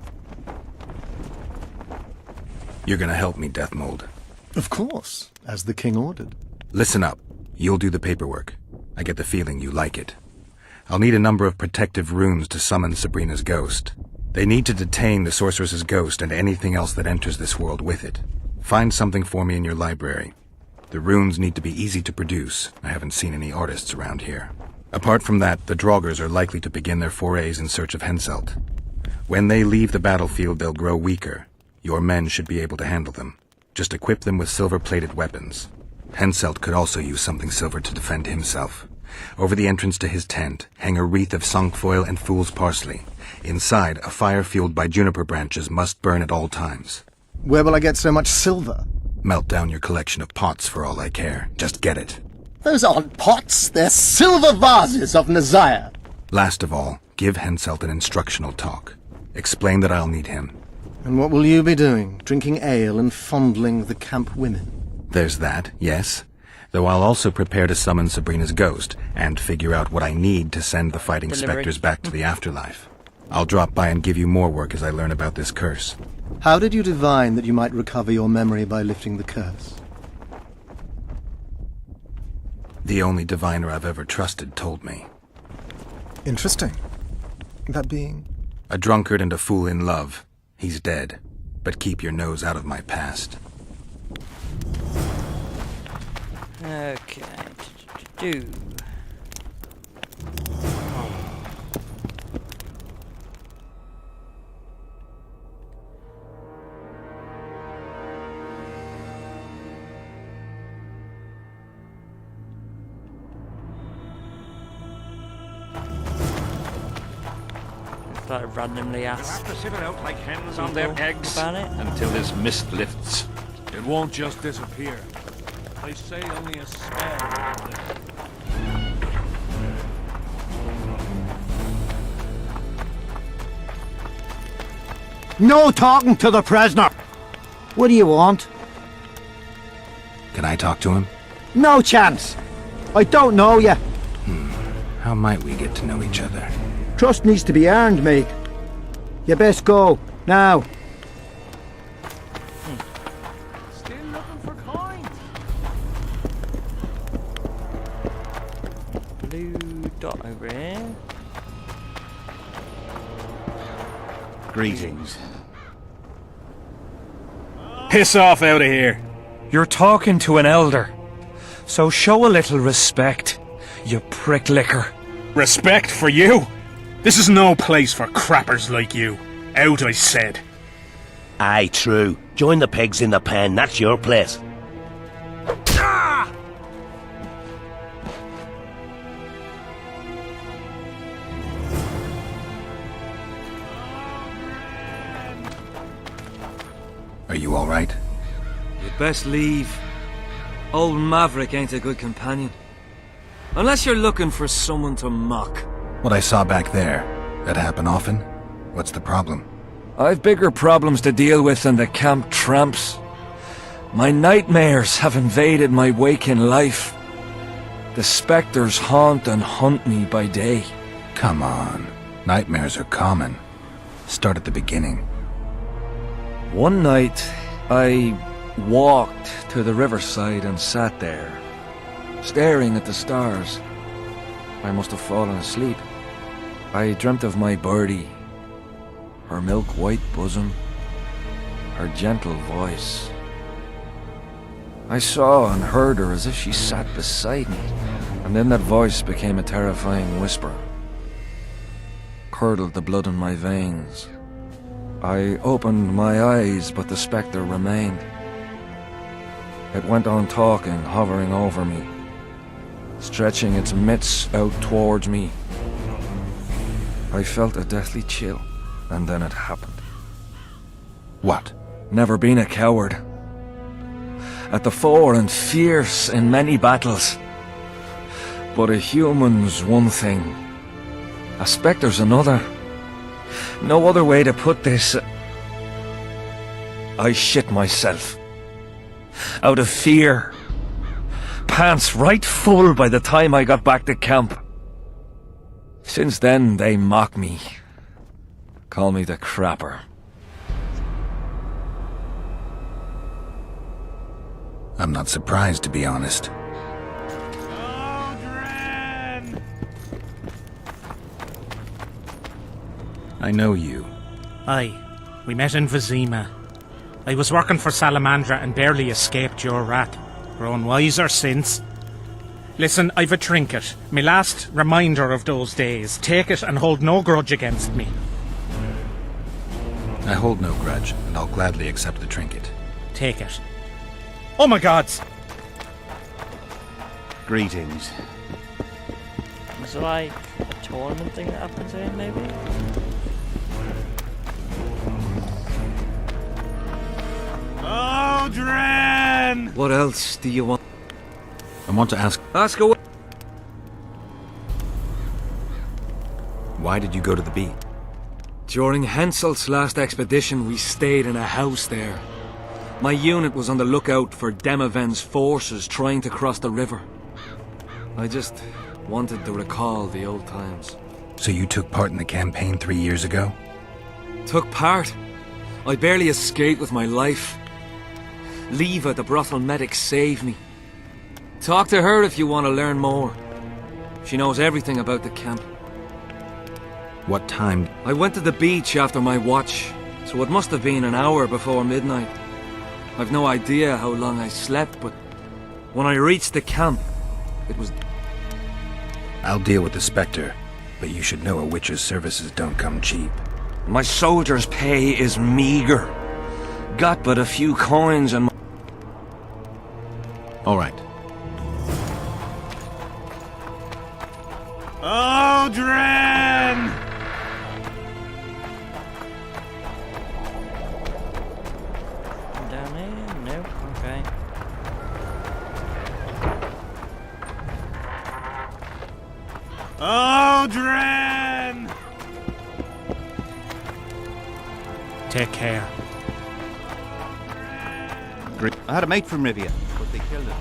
You're gonna help me, Deathmold. Of course, as the king ordered. Listen up. You'll do the paperwork. I get the feeling you like it. I'll need a number of protective runes to summon Sabrina's ghost. They need to detain the sorceress's ghost and anything else that enters this world with it. Find something for me in your library. The runes need to be easy to produce. I haven't seen any artists around here. Apart from that, the Draugrs are likely to begin their forays in search of Henselt. When they leave the battlefield, they'll grow weaker. Your men should be able to handle them. Just equip them with silver-plated weapons. Henselt could also use something silver to defend himself. Over the entrance to his tent, hang a wreath of cinquefoil and fool's parsley. Inside, a fire fueled by juniper branches must burn at all times. Where will I get so much silver? Melt down your collection of pots for all I care. Just get it. Those aren't pots, they're silver vases of Nazaya. Last of all, give Henselt an instructional talk. Explain that I'll need him. And what will you be doing? Drinking ale and fondling the camp women? There's that, yes. Though I'll also prepare to summon Sabrina's ghost, and figure out what I need to send the fighting specters back to the afterlife. I'll drop by and give you more work as I learn about this curse. How did you divine that you might recover your memory by lifting the curse? The only diviner I've ever trusted told me. Interesting. That being? A drunkard and a fool in love. He's dead. But keep your nose out of my past. Okay. Like randomly ask. We'll have to sit it out like hens on their eggs about it until this mist lifts. It won't just disappear. They say only a spell. No talking to the prisoner! What do you want? Can I talk to him? No chance! I don't know you. How might we get to know each other? Trust needs to be earned, mate. You best go, now. Still looking for coins. Blue dot over here. Greetings. Piss off out of here. You're talking to an elder. So show a little respect, you prick licker. Respect for you? This is no place for crappers like you. Out, I said. Aye, true. Join the pigs in the pen, that's your place. Are you all right? You'd best leave. Old Maverick ain't a good companion. Unless you're looking for someone to mock. What I saw back there, that happen often? What's the problem? I've bigger problems to deal with than the camp tramps. My nightmares have invaded my waking life. The spectres haunt and hunt me by day. Come on. Nightmares are common. Start at the beginning. One night, I walked to the riverside and sat there, staring at the stars. I must have fallen asleep. I dreamt of my birdie, her milk-white bosom, her gentle voice. I saw and heard her as if she sat beside me, and then that voice became a terrifying whisper, curdled the blood in my veins. I opened my eyes, but the spectre remained. It went on talking, hovering over me, stretching its mitts out towards me. I felt a deathly chill, and then it happened. What? Never been a coward. At the fore and fierce in many battles. But a human's one thing, a spectre's another. No other way to put this. I shit myself. Out of fear. Pants right full by the time I got back to camp. Since then, they mock me. Call me the crapper. I'm not surprised, to be honest. I know you. Aye. We met in Vizima. I was working for Salamandra and barely escaped your rat. Grown wiser since. Listen, I've a trinket. My last reminder of those days. Take it and hold no grudge against me. I hold no grudge, and I'll gladly accept the trinket. Take it. Oh my gods! Greetings. Is it like a tournament thing that happens here, maybe? Odrin! What else do you want? I want to ask... Ask away. Why did you go to the beach? During Henselt's last expedition, we stayed in a house there. My unit was on the lookout for Demaven's forces trying to cross the river. I just wanted to recall the old times. So you took part in the campaign 3 years ago? Took part? I barely escaped with my life. Leva, the brothel medic, saved me. Talk to her if you want to learn more. She knows everything about the camp. What time? I went to the beach after my watch, so it must have been an hour before midnight. I've no idea how long I slept, but when I reached the camp, it was... I'll deal with the Spectre, but you should know a witch's services don't come cheap. My soldier's pay is meager. Got but a few coins and... All right. Odrin! Down here? No. Okay. Odrin! Take care. I had a mate from Rivia, but they killed him.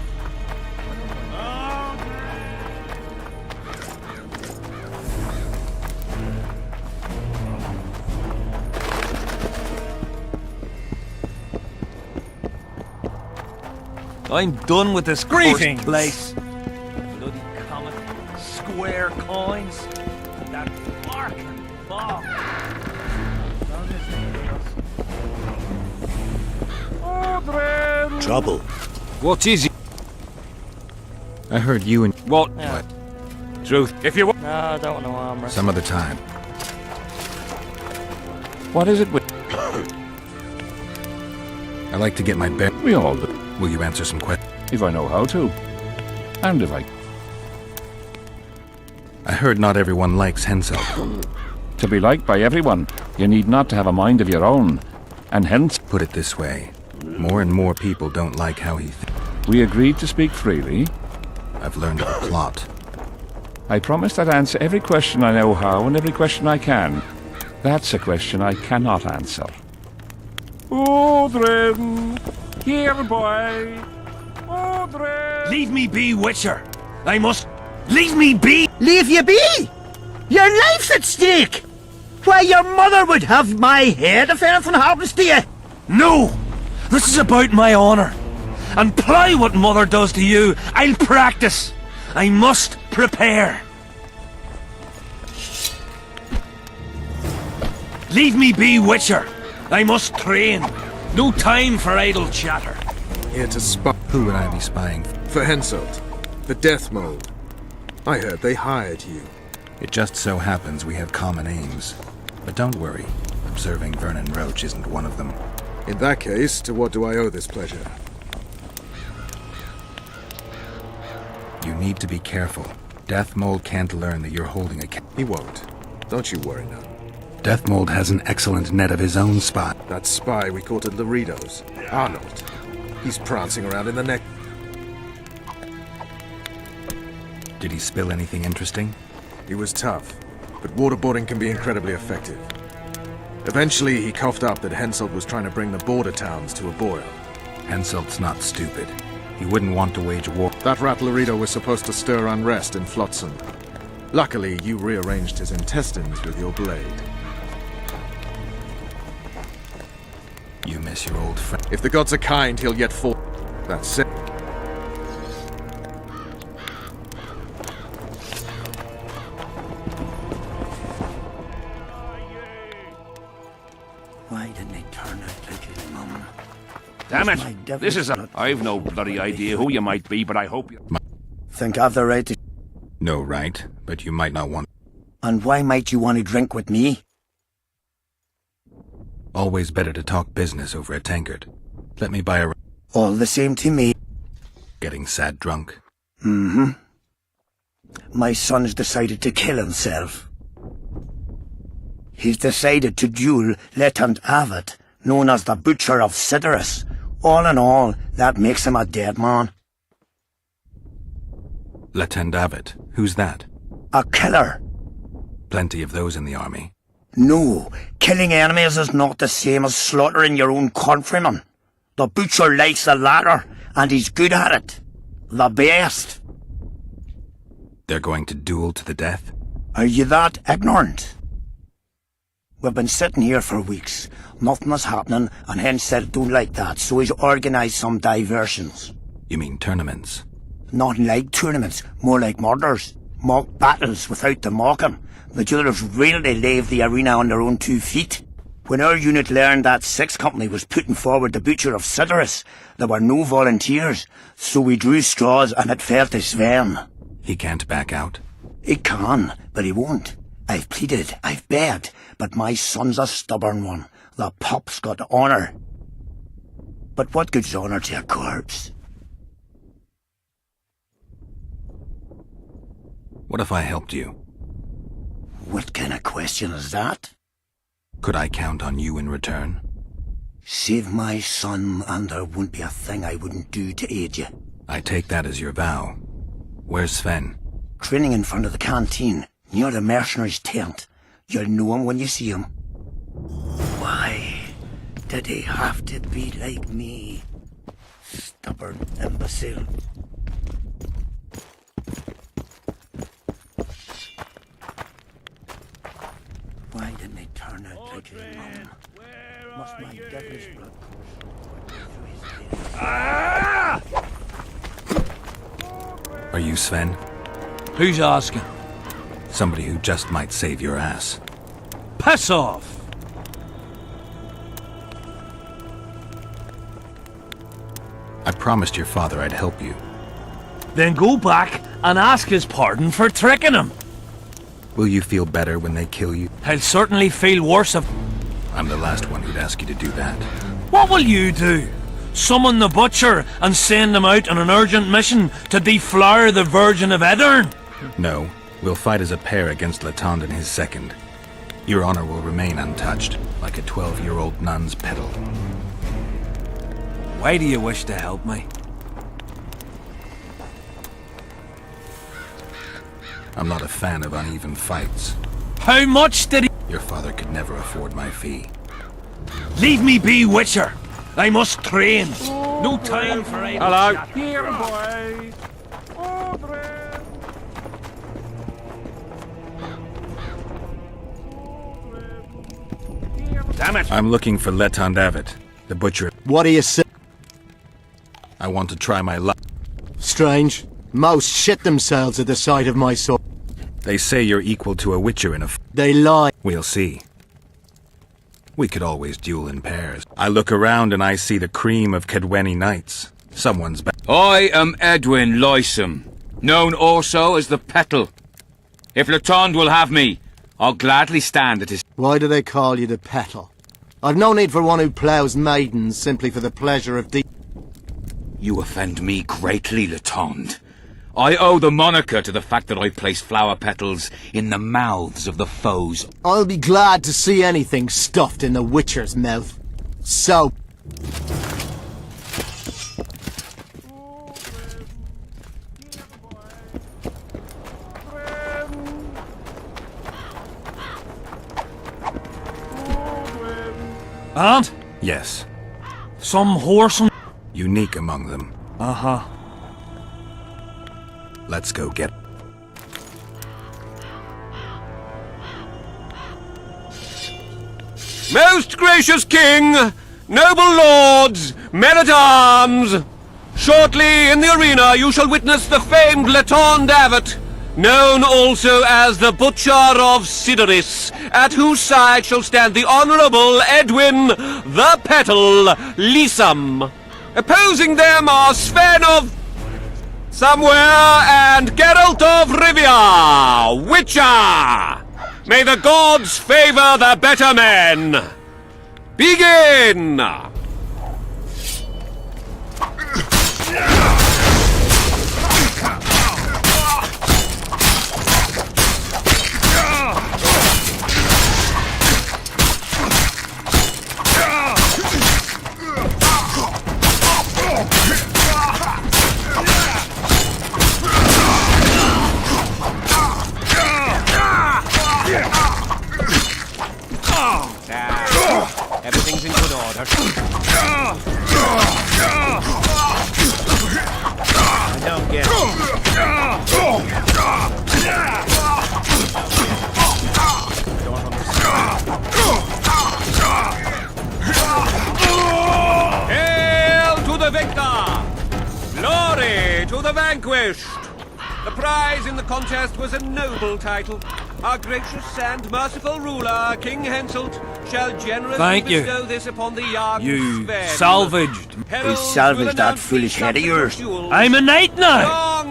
I'm done with this Greetings. cursed place. Bloody comet, square coins, and that barking bog. Trouble. What is it? I heard you and... What? Yeah. Truth. If you want... No, I don't want to arm wrestle. Some other time. What is it with... I like to get my bear... We all do. Will you answer some questions? If I know how to. And if I... I heard not everyone likes Henselt. To be liked by everyone, you need not to have a mind of your own. And hence... Put it this way. More and more people don't like how he thinks. We agreed to speak freely. I've learned of a plot. I promised I'd answer every question I know how and every question I can. That's a question I cannot answer. Odrin! Here, boy! Odrin! Leave me be, Witcher! I must... Leave me be! Leave you be? Your life's at stake! Why, your mother would have my head if anything happens to you! No! This is about my honor. And ply what mother does to you, I'll practice. I must prepare. Leave me be, Witcher. I must train. No time for idle chatter. Here to spy. Who would I be spying for? For Henselt. The Death Mold. I heard they hired you. It just so happens we have common aims. But don't worry. Observing Vernon Roche isn't one of them. In that case, to what do I owe this pleasure? You need to be careful. Death Mold can't learn that you're holding a... He won't. Don't you worry now. Death Mold has an excellent net of his own spy. That spy we caught at Laredo's. Arnold. He's prancing around in the neck. Did he spill anything interesting? He was tough, but waterboarding can be incredibly effective. Eventually, he coughed up that Henselt was trying to bring the border towns to a boil. Henselt's not stupid. He wouldn't want to wage war. That rat Laredo was supposed to stir unrest in Flotsam. Luckily, you rearranged his intestines with your blade. You miss your old friend. If the gods are kind, he'll yet fall. That's it. Why didn't they turn out like his mum? Damn it! This is a... I've no bloody idea who you might be, but I hope you... think I've the right to... No right, but you might not want... And why might you want to drink with me? Always better to talk business over a tankard. Let me buy a... All the same to me. Getting sad drunk. Mm-hmm. My son's decided to kill himself. He's decided to duel Letho Avid, known as the Butcher of Sorceresses. All in all, that makes him a dead man. Letho Avid? Who's that? A killer. Plenty of those in the army. No, killing enemies is not the same as slaughtering your own countrymen. The Butcher likes the latter, and he's good at it. The best. They're going to duel to the death? Are you that ignorant? We've been sitting here for weeks. Nothing is happening, and hence said don't like that, so he's organised some diversions. You mean tournaments? Not like tournaments, more like murders. Mock battles without the mocking. The duellers really leave the arena on their own 2 feet. When our unit learned that 6th Company was putting forward the Butcher of Sorceresses, there were no volunteers, so we drew straws and it fell to Sven. He can't back out? He can, but he won't. I've pleaded, I've begged, but my son's a stubborn one. The pup's got honour. But what good's honour to a corpse? What if I helped you? What kind of question is that? Could I count on you in return? Save my son, and there won't be a thing I wouldn't do to aid you. I take that as your vow. Where's Sven? Training in front of the canteen, near the mercenary's tent. You'll know him when you see him. Why did he have to be like me? Stubborn imbecile. Why didn't they turn out like his mom? Must my devilish blood course through his head? Are you Sven? Who's asking? Somebody who just might save your ass. Piss off! I promised your father I'd help you. Then go back and ask his pardon for tricking him. Will you feel better when they kill you? I'll certainly feel worse if... I'm the last one who'd ask you to do that. What will you do? Summon the Butcher and send him out on an urgent mission to deflower the Virgin of Aedirn? No, we'll fight as a pair against Letho and his second. Your honor will remain untouched, like a 12-year-old nun's petal. Why do you wish to help me? I'm not a fan of uneven fights. How much did he... Your father could never afford my fee. Leave me be, Witcher! I must train! No time for idle Hello? chat. Here, boys. Damn it! I'm looking for Letho Avid, the Butcher. What do you say? I want to try my luck. Strange. Most shit themselves at the sight of my sword. They say you're equal to a Witcher in a... They lie. We'll see. We could always duel in pairs. I look around and I see the cream of Kedweni knights. Someone's back. I am Edwin Lysam, known also as the Petal. If Letho will have me, I'll gladly stand at his... Why do they call you the Petal? I've no need for one who ploughs maidens simply for the pleasure of You offend me greatly, Letho. I owe the moniker to the fact that I place flower petals in the mouths of the foes. I'll be glad to see anything stuffed in the Witcher's mouth. So... And? Yes. Some whoreson... Unique among them. Uh-huh. Let's go get... Most gracious king, noble lords, men-at-arms, shortly in the arena you shall witness the famed Letho Avid, known also as the Butcher of Sorceresses, at whose side shall stand the Honourable Edwin the Petal Lysam. Opposing them are Sven of... Somewhere and Geralt of Rivia, Witcher! May the gods favor the better men! Begin! Everything's in good order. I don't get it. Hail to the victor! Glory to the vanquished! The prize in the contest was a noble title. Our gracious and merciful ruler, King Henselt, shall generously bestow this upon the Jarl You Sven. salvaged. We salvaged that foolish head of yours. I'm a knight now.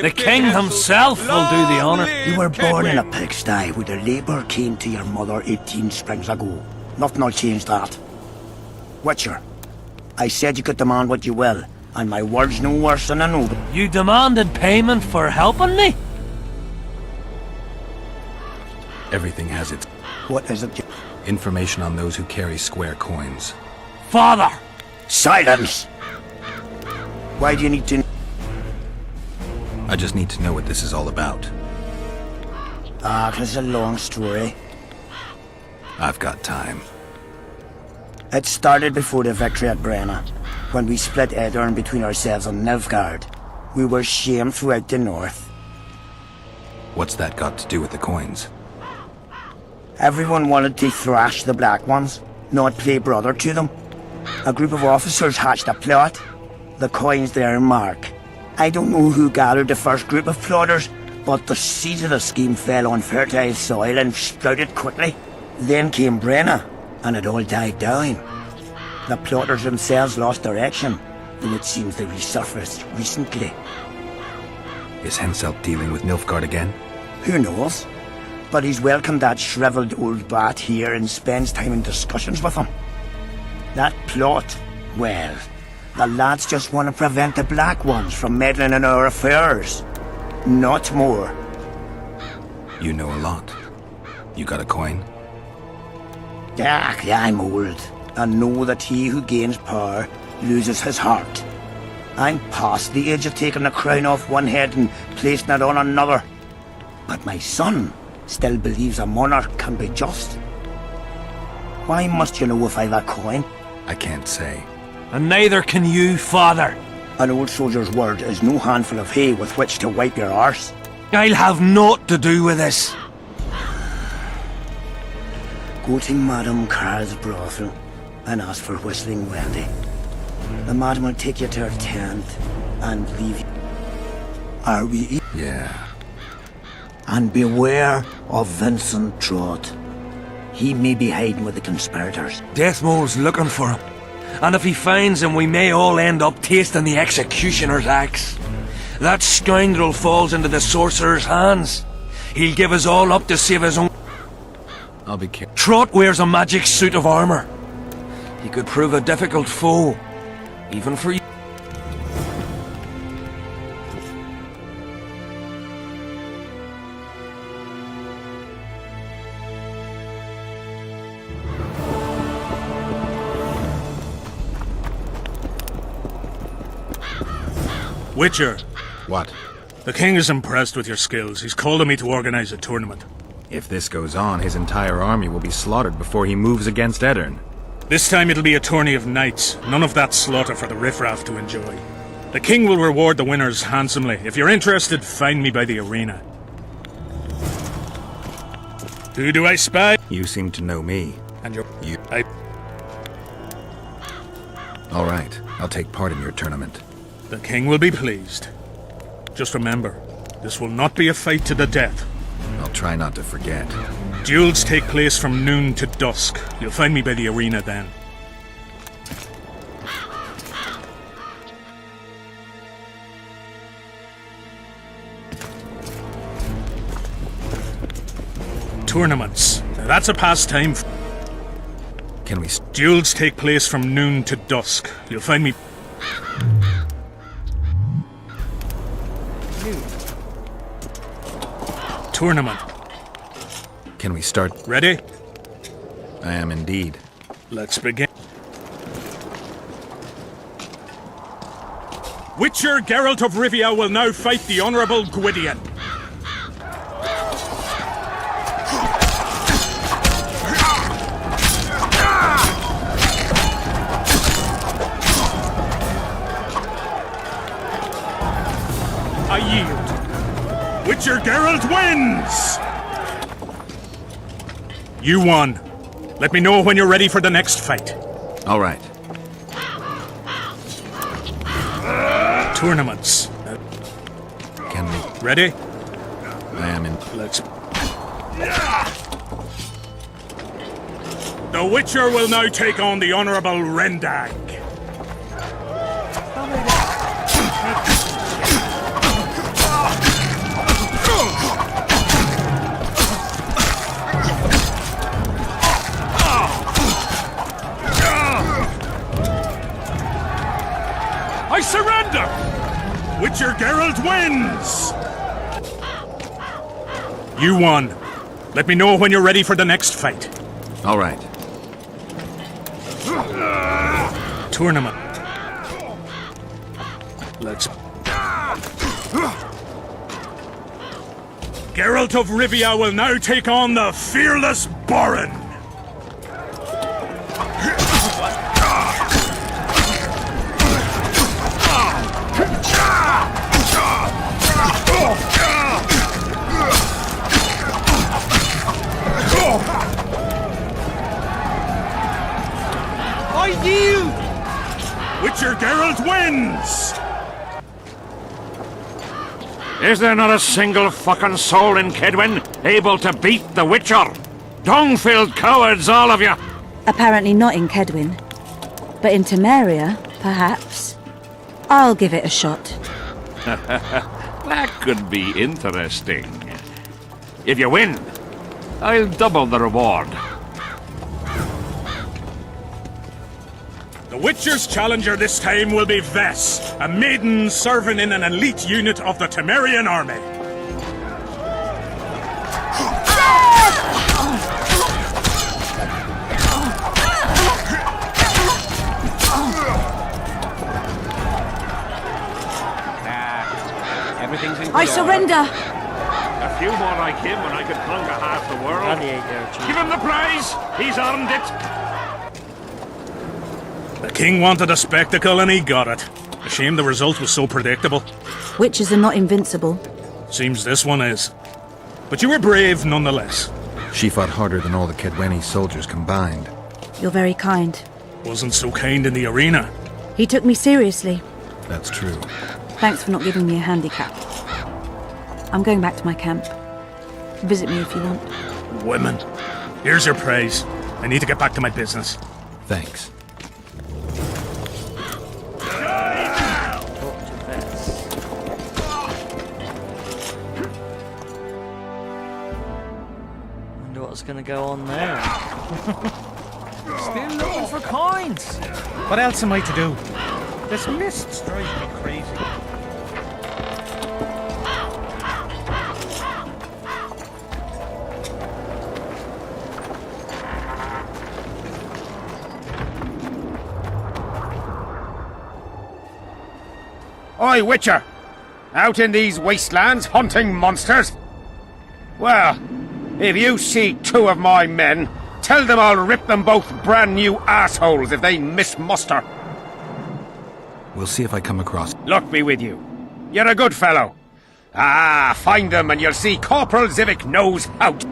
The king himself will do the honour. You were born in a pigsty where the labour came to your mother 18 springs ago. Nothing will change that. Witcher, I said you could demand what you will, and my word's no worse than an oath. You demanded payment for helping me? Everything has its... What is it? Information on those who carry square coins. Father! Silence! Why do you need to... I just need to know what this is all about. It's a long story. I've got time. It started before the victory at Brenna, when we split Edirn between ourselves and Nilfgaard. We were shamed throughout the north. What's that got to do with the coins? Everyone wanted to thrash the Black Ones, not play brother to them. A group of officers hatched a plot. The coins there mark. I don't know who gathered the first group of plotters, but the seeds of the scheme fell on fertile soil and sprouted quickly. Then came Brenna, and it all died down. The plotters themselves lost direction, though it seems they resurfaced recently. Is Henselt dealing with Nilfgaard again? Who knows? But he's welcomed that shriveled old bat here and spends time in discussions with him. That plot, well, the lads just want to prevent the Black Ones from meddling in our affairs. Not more. You know a lot. You got a coin? Yeah, I'm old, and know that he who gains power loses his heart. I'm past the age of taking the crown off one head and placing it on another. But my son still believes a monarch can be just. Why must you know if I've a coin? I can't say. And neither can you, father. An old soldier's word is no handful of hay with which to wipe your arse. I'll have naught to do with this. Go to Madame Carl's brothel and ask for Whistling Wendy. The madam will take you to her tent and leave you. Are we? Yeah. And beware of Vincent Trott. He may be hiding with the conspirators. Deathmole's looking for him. And if he finds him, we may all end up tasting the executioner's axe. That scoundrel falls into the sorcerer's hands. He'll give us all up to save his own... I'll be careful. Trott wears a magic suit of armor. He could prove a difficult foe, even for you. Witcher. What? The king is impressed with your skills. He's called on me to organize a tournament. If this goes on, his entire army will be slaughtered before he moves against Edirn. This time it'll be a tourney of knights. None of that slaughter for the riffraff to enjoy. The king will reward the winners handsomely. If you're interested, find me by the arena. Who do I spy? You seem to know me. And you... All right, I'll take part in your tournament. The king will be pleased. Just remember, this will not be a fight to the death. I'll try not to forget. Duels take place from noon to dusk. You'll find me by the arena then. Tournaments. That's a pastime. Can we... Duels take place from noon to dusk. You'll find me... Tournament. Can we start... Ready? I am indeed. Let's begin. Witcher Geralt of Rivia will now fight the Honourable Gwydion. I yield. Witcher Geralt wins! You won. Let me know when you're ready for the next fight. All right. Tournaments. Can we... Ready? I am in... Let's... The Witcher will now take on the Honourable Rendag. I surrender! Witcher Geralt wins! You won. Let me know when you're ready for the next fight. All right. Tournament. Let's... Geralt of Rivia will now take on the fearless Baron. I yield! Witcher Geralt wins! Is there not a single fucking soul in Kedwin able to beat the Witcher? Dung-filled cowards, all of you! Apparently not in Kedwin. But in Temeria, perhaps. I'll give it a shot. That could be interesting. If you win, I'll double the reward. The Witcher's challenger this time will be Vess, a maiden serving in an elite unit of the Temerian army. Everything's in I surrender! A few more like him and I could conquer half the world. Give him the prize! He's earned it! The king wanted a spectacle and he got it. A shame the result was so predictable. Witches are not invincible. Seems this one is. But you were brave nonetheless. She fought harder than all the Kedweni soldiers combined. You're very kind. Wasn't so kind in the arena. He took me seriously. That's true. Thanks for not giving me a handicap. I'm going back to my camp. Visit me if you want. Women. Here's your praise. I need to get back to my business. Thanks. Wonder what's going to go on there. Still looking for coins. What else am I to do? This mist drives me crazy. Oi, Witcher! Out in these wastelands hunting monsters? Well, if you see two of my men, tell them I'll rip them both brand new assholes if they miss muster. We'll see if I come across... Luck be with you. You're a good fellow. Ah, find them and you'll see Corporal Zivik knows how to...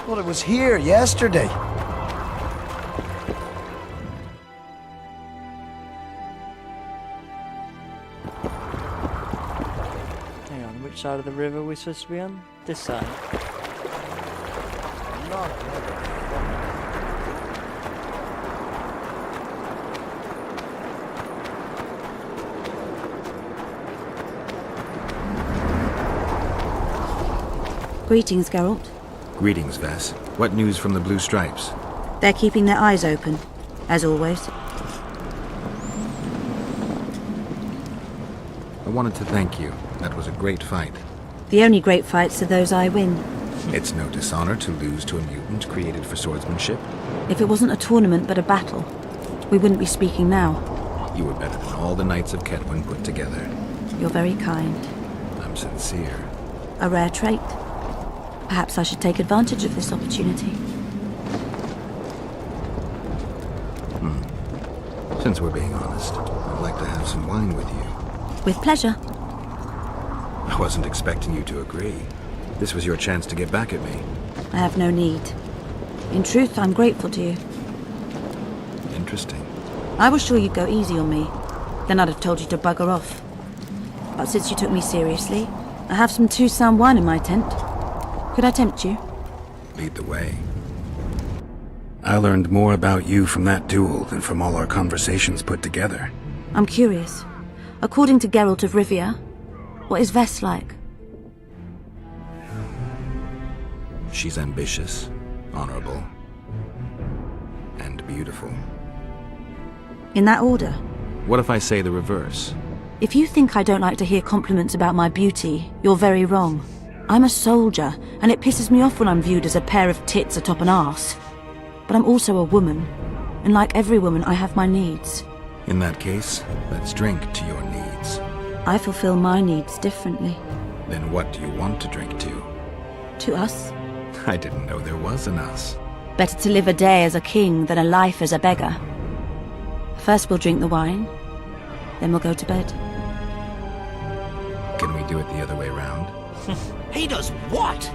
Well, it was here yesterday. Hang on, which side of the river are we supposed to be on? This side. Greetings, Geralt. Greetings, Vess. What news from the Blue Stripes? They're keeping their eyes open, as always. I wanted to thank you. That was a great fight. The only great fights are those I win. It's no dishonor to lose to a mutant created for swordsmanship. If it wasn't a tournament but a battle, we wouldn't be speaking now. You were better than all the Knights of Kedwen put together. You're very kind. I'm sincere. A rare trait. Perhaps I should take advantage of this opportunity. Since we're being honest, I'd like to have some wine with you. With pleasure. I wasn't expecting you to agree. This was your chance to get back at me. I have no need. In truth, I'm grateful to you. Interesting. I was sure you'd go easy on me. Then I'd have told you to bugger off. But since you took me seriously, I have some two-sound wine in my tent. Could I tempt you? Lead the way. I learned more about you from that duel than from all our conversations put together. I'm curious. According to Geralt of Rivia, what is Vess like? She's ambitious, honorable, and beautiful. In that order? What if I say the reverse? If you think I don't like to hear compliments about my beauty, you're very wrong. I'm a soldier, and it pisses me off when I'm viewed as a pair of tits atop an arse. But I'm also a woman, and like every woman, I have my needs. In that case, let's drink to your needs. I fulfill my needs differently. Then what do you want to drink to? To us? I didn't know there was an us. Better to live a day as a king than a life as a beggar. First we'll drink the wine, then we'll go to bed. Can we do it the other way round? He does what?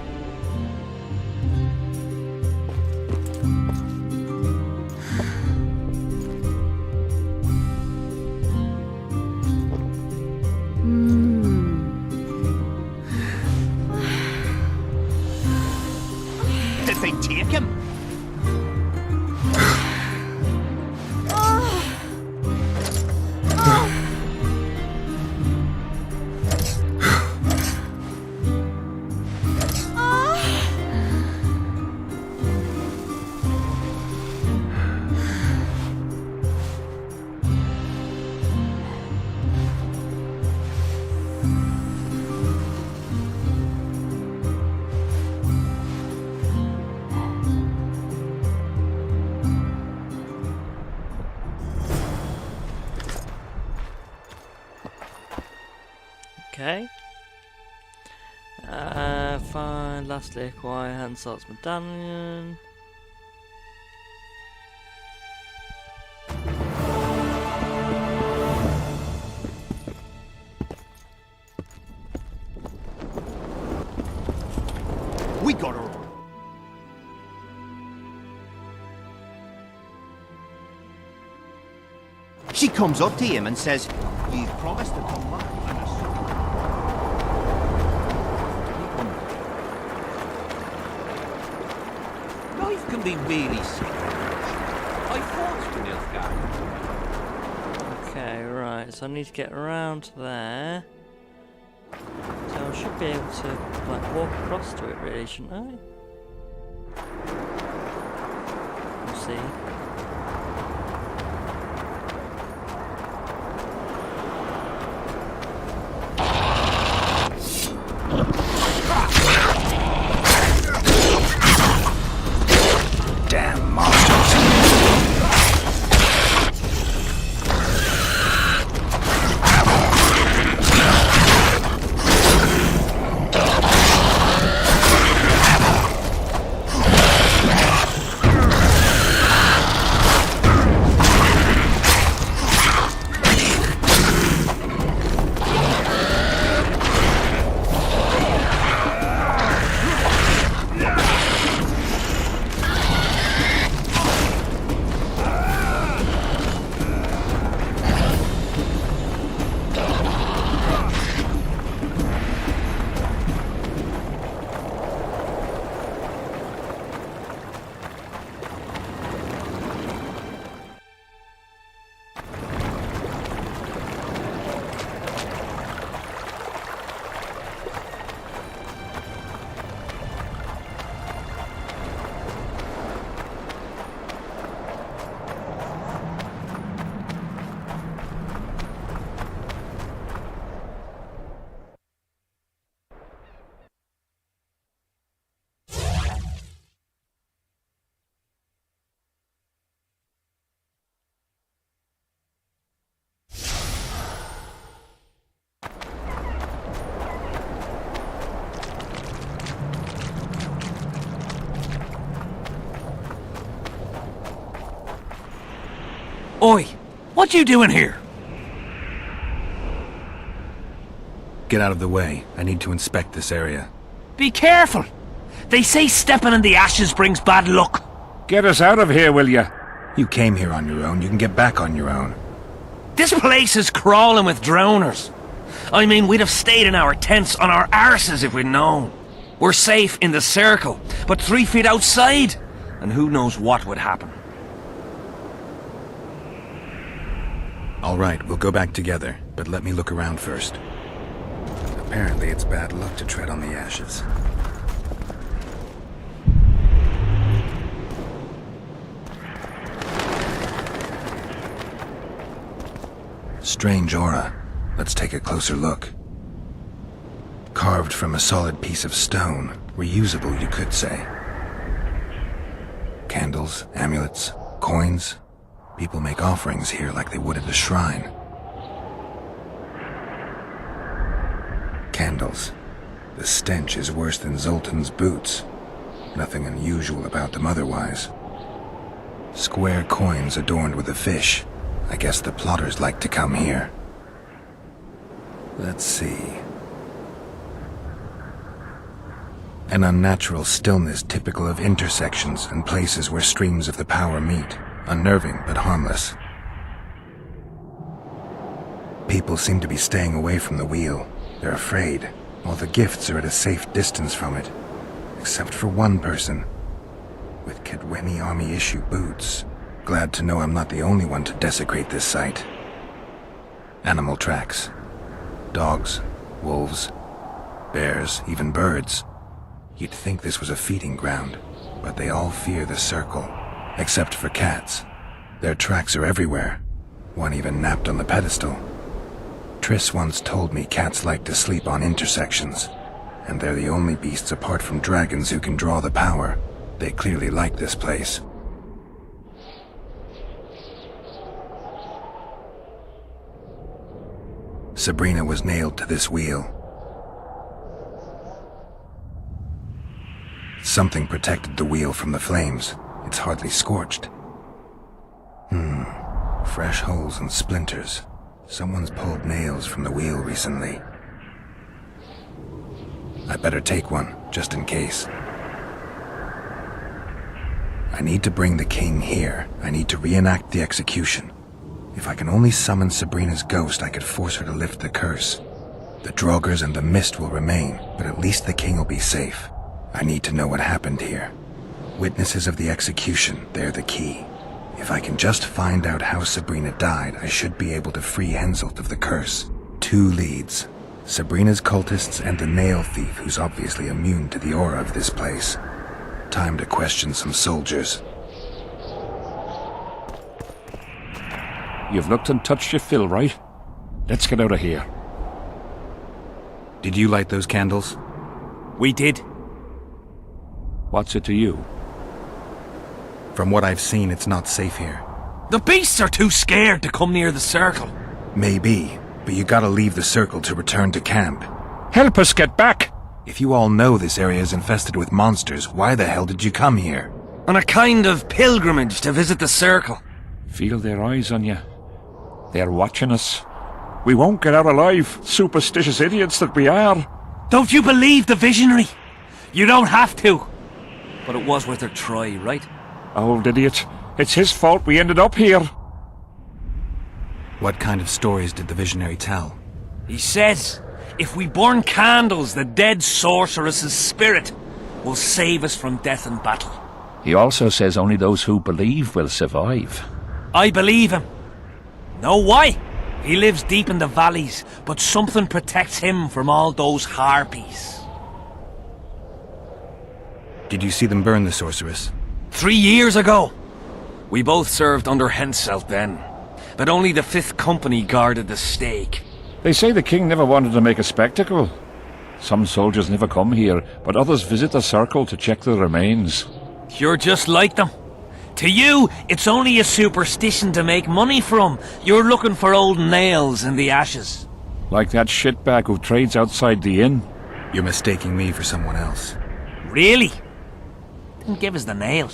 Did they take him? Okay. Fine. Lastly, acquire Hansal's medallion. We got her. She comes up to him and says, "You've promised to come back." Life can be really sick. I thought to Nilfgaard. Okay, right. So I need to get around to there. So I should be able to like walk across to it, really, shouldn't I? We'll see. Damn monsters! Oi, what you doing here? Get out of the way. I need to inspect this area. Be careful. They say stepping in the ashes brings bad luck. Get us out of here, will ya? You came here on your own. You can get back on your own. This place is crawling with drowners. I mean, we'd have stayed in our tents on our arses if we'd known. We're safe in the circle, but 3 feet outside, and who knows what would happen. All right, we'll go back together, but let me look around first. Apparently, it's bad luck to tread on the ashes. Strange aura. Let's take a closer look. Carved from a solid piece of stone. Reusable, you could say. Candles, amulets, coins. People make offerings here like they would at a shrine. Candles. The stench is worse than Zoltan's boots. Nothing unusual about them otherwise. Square coins adorned with a fish. I guess the plotters like to come here. Let's see. An unnatural stillness typical of intersections and places where streams of the power meet. Unnerving, but harmless. People seem to be staying away from the wheel. They're afraid. All the gifts are at a safe distance from it. Except for one person. With Kedweni army issue boots. Glad to know I'm not the only one to desecrate this site. Animal tracks. Dogs, wolves, bears, even birds. You'd think this was a feeding ground, but they all fear the circle. Except for cats. Their tracks are everywhere. One even napped on the pedestal. Triss once told me cats like to sleep on intersections. And they're the only beasts apart from dragons who can draw the power. They clearly like this place. Sabrina was nailed to this wheel. Something protected the wheel from the flames. It's hardly scorched. Fresh holes and splinters. Someone's pulled nails from the wheel recently. I better take one, just in case. I need to bring the king here. I need to reenact the execution. If I can only summon Sabrina's ghost, I could force her to lift the curse. The Draugrs and the mist will remain, but at least the king will be safe. I need to know what happened here. Witnesses of the execution, they're the key. If I can just find out how Sabrina died, I should be able to free Henselt of the curse. 2 leads. Sabrina's cultists and the nail thief who's obviously immune to the aura of this place. Time to question some soldiers. You've looked and touched your fill, right? Let's get out of here. Did you light those candles? We did. What's it to you? From what I've seen, it's not safe here. The beasts are too scared to come near the circle. Maybe, but you gotta leave the circle to return to camp. Help us get back! If you all know this area is infested with monsters, why the hell did you come here? On a kind of pilgrimage to visit the circle. Feel their eyes on you. They're watching us. We won't get out alive, superstitious idiots that we are. Don't you believe the visionary? You don't have to. But it was worth a try, right? Old idiot. It's his fault we ended up here. What kind of stories did the visionary tell? He says, if we burn candles, the dead sorceress's spirit will save us from death and battle. He also says only those who believe will survive. I believe him. Know why? He lives deep in the valleys, but something protects him from all those harpies. Did you see them burn the sorceress? 3 years ago. We both served under Henselt then, but only the 5th Company guarded the stake. They say the king never wanted to make a spectacle. Some soldiers never come here, but others visit the circle to check the remains. You're just like them. To you, it's only a superstition to make money from. You're looking for old nails in the ashes. Like that shitbag who trades outside the inn. You're mistaking me for someone else. Really? Then give us the nail.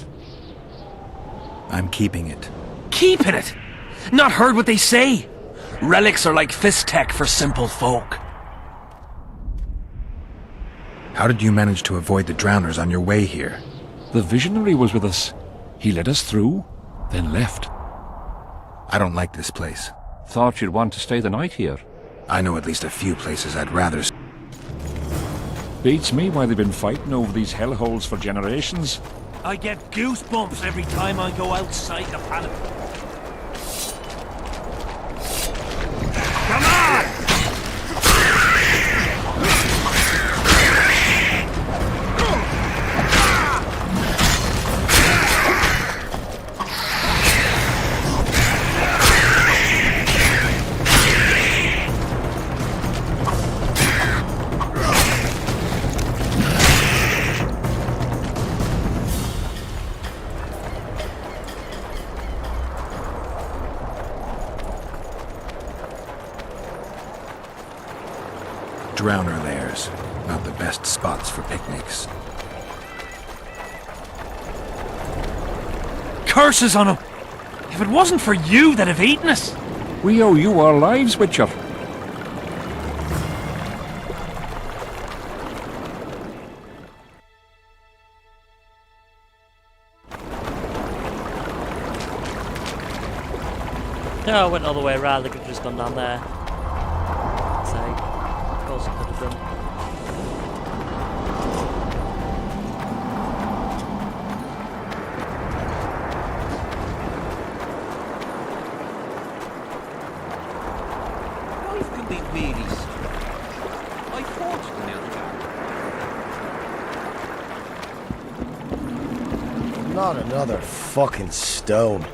I'm keeping it. Keeping it? Not heard what they say? Relics are like fist tech for simple folk. How did you manage to avoid the drowners on your way here? The visionary was with us. He led us through, then left. I don't like this place. Thought you'd want to stay the night here. I know at least a few places I'd rather... Beats me why they've been fighting over these hellholes for generations. I get goosebumps every time I go outside the palace. Come on! Drowner lairs, not the best spots for picnics. Curses on him! If it wasn't for you that have eaten us! We owe you our lives, Witcher. No, I went all the way around. They could have just gone down there. So, of course I could have done. Life can be really strange. I fought the other Not another fucking stone.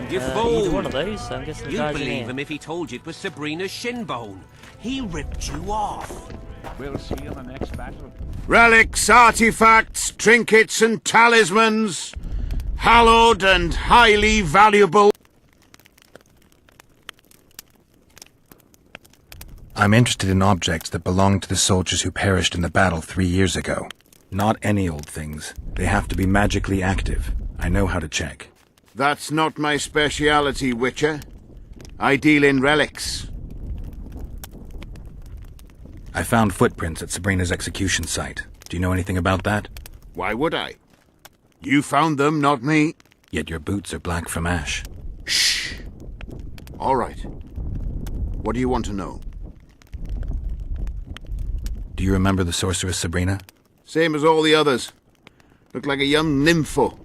You Either fool! one of those, so I'm guessing the You'd guys in believe here. him if he told you it was Sabrina's shin bone. He ripped you off. We'll see in the next battle. Relics, artifacts, trinkets and talismans. Hallowed and highly valuable. I'm interested in objects that belong to the soldiers who perished in the battle 3 years ago. Not any old things. They have to be magically active. I know how to check. That's not my speciality, Witcher. I deal in relics. I found footprints at Sabrina's execution site. Do you know anything about that? Why would I? You found them, not me. Yet your boots are black from ash. Shh. All right. What do you want to know? Do you remember the sorceress Sabrina? Same as all the others. Looked like a young nympho,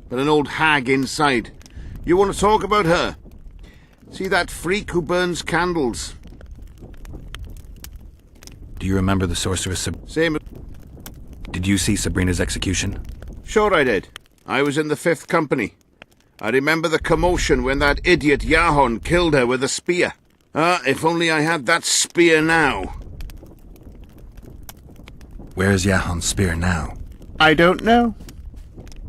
but an old hag inside. You want to talk about her? See that freak who burns candles? Do you remember the sorceress Same as... Did you see Sabrina's execution? Sure I did. I was in the 5th Company. I remember the commotion when that idiot Yahon killed her with a spear. If only I had that spear now. Where's Yahon's spear now? I don't know.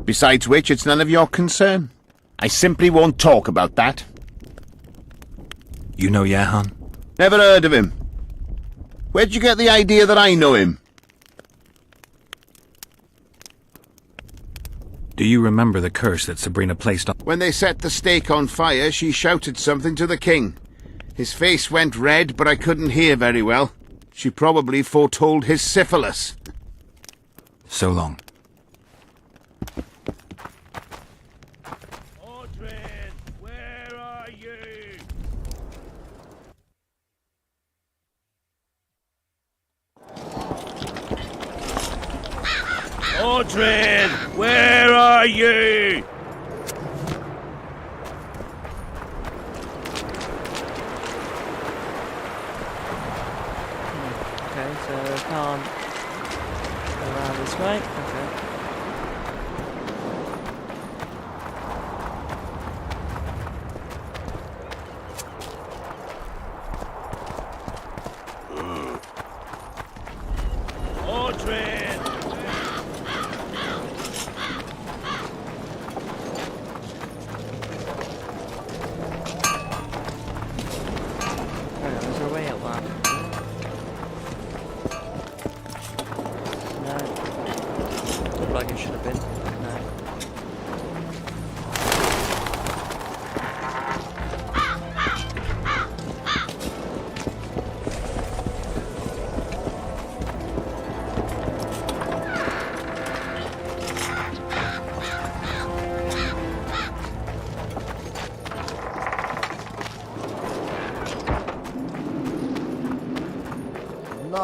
Besides which, it's none of your concern. I simply won't talk about that. You know Yahon? Never heard of him. Where'd you get the idea that I know him? Do you remember the curse that Sabrina placed on... When they set the stake on fire, she shouted something to the king. His face went red, but I couldn't hear very well. She probably foretold his syphilis. So long. Audrin, where are you? Okay, so I can't go around this way. Okay.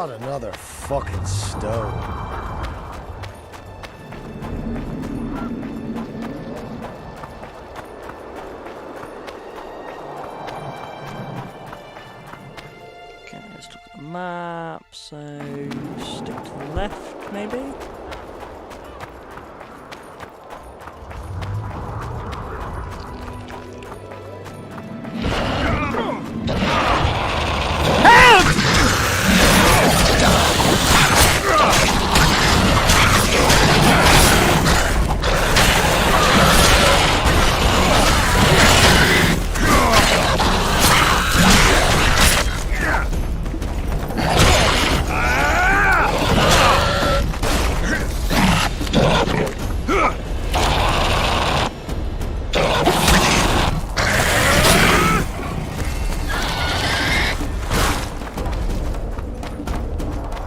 Not another fucking stone. Okay, let's look at the map. So, stick to the left, maybe?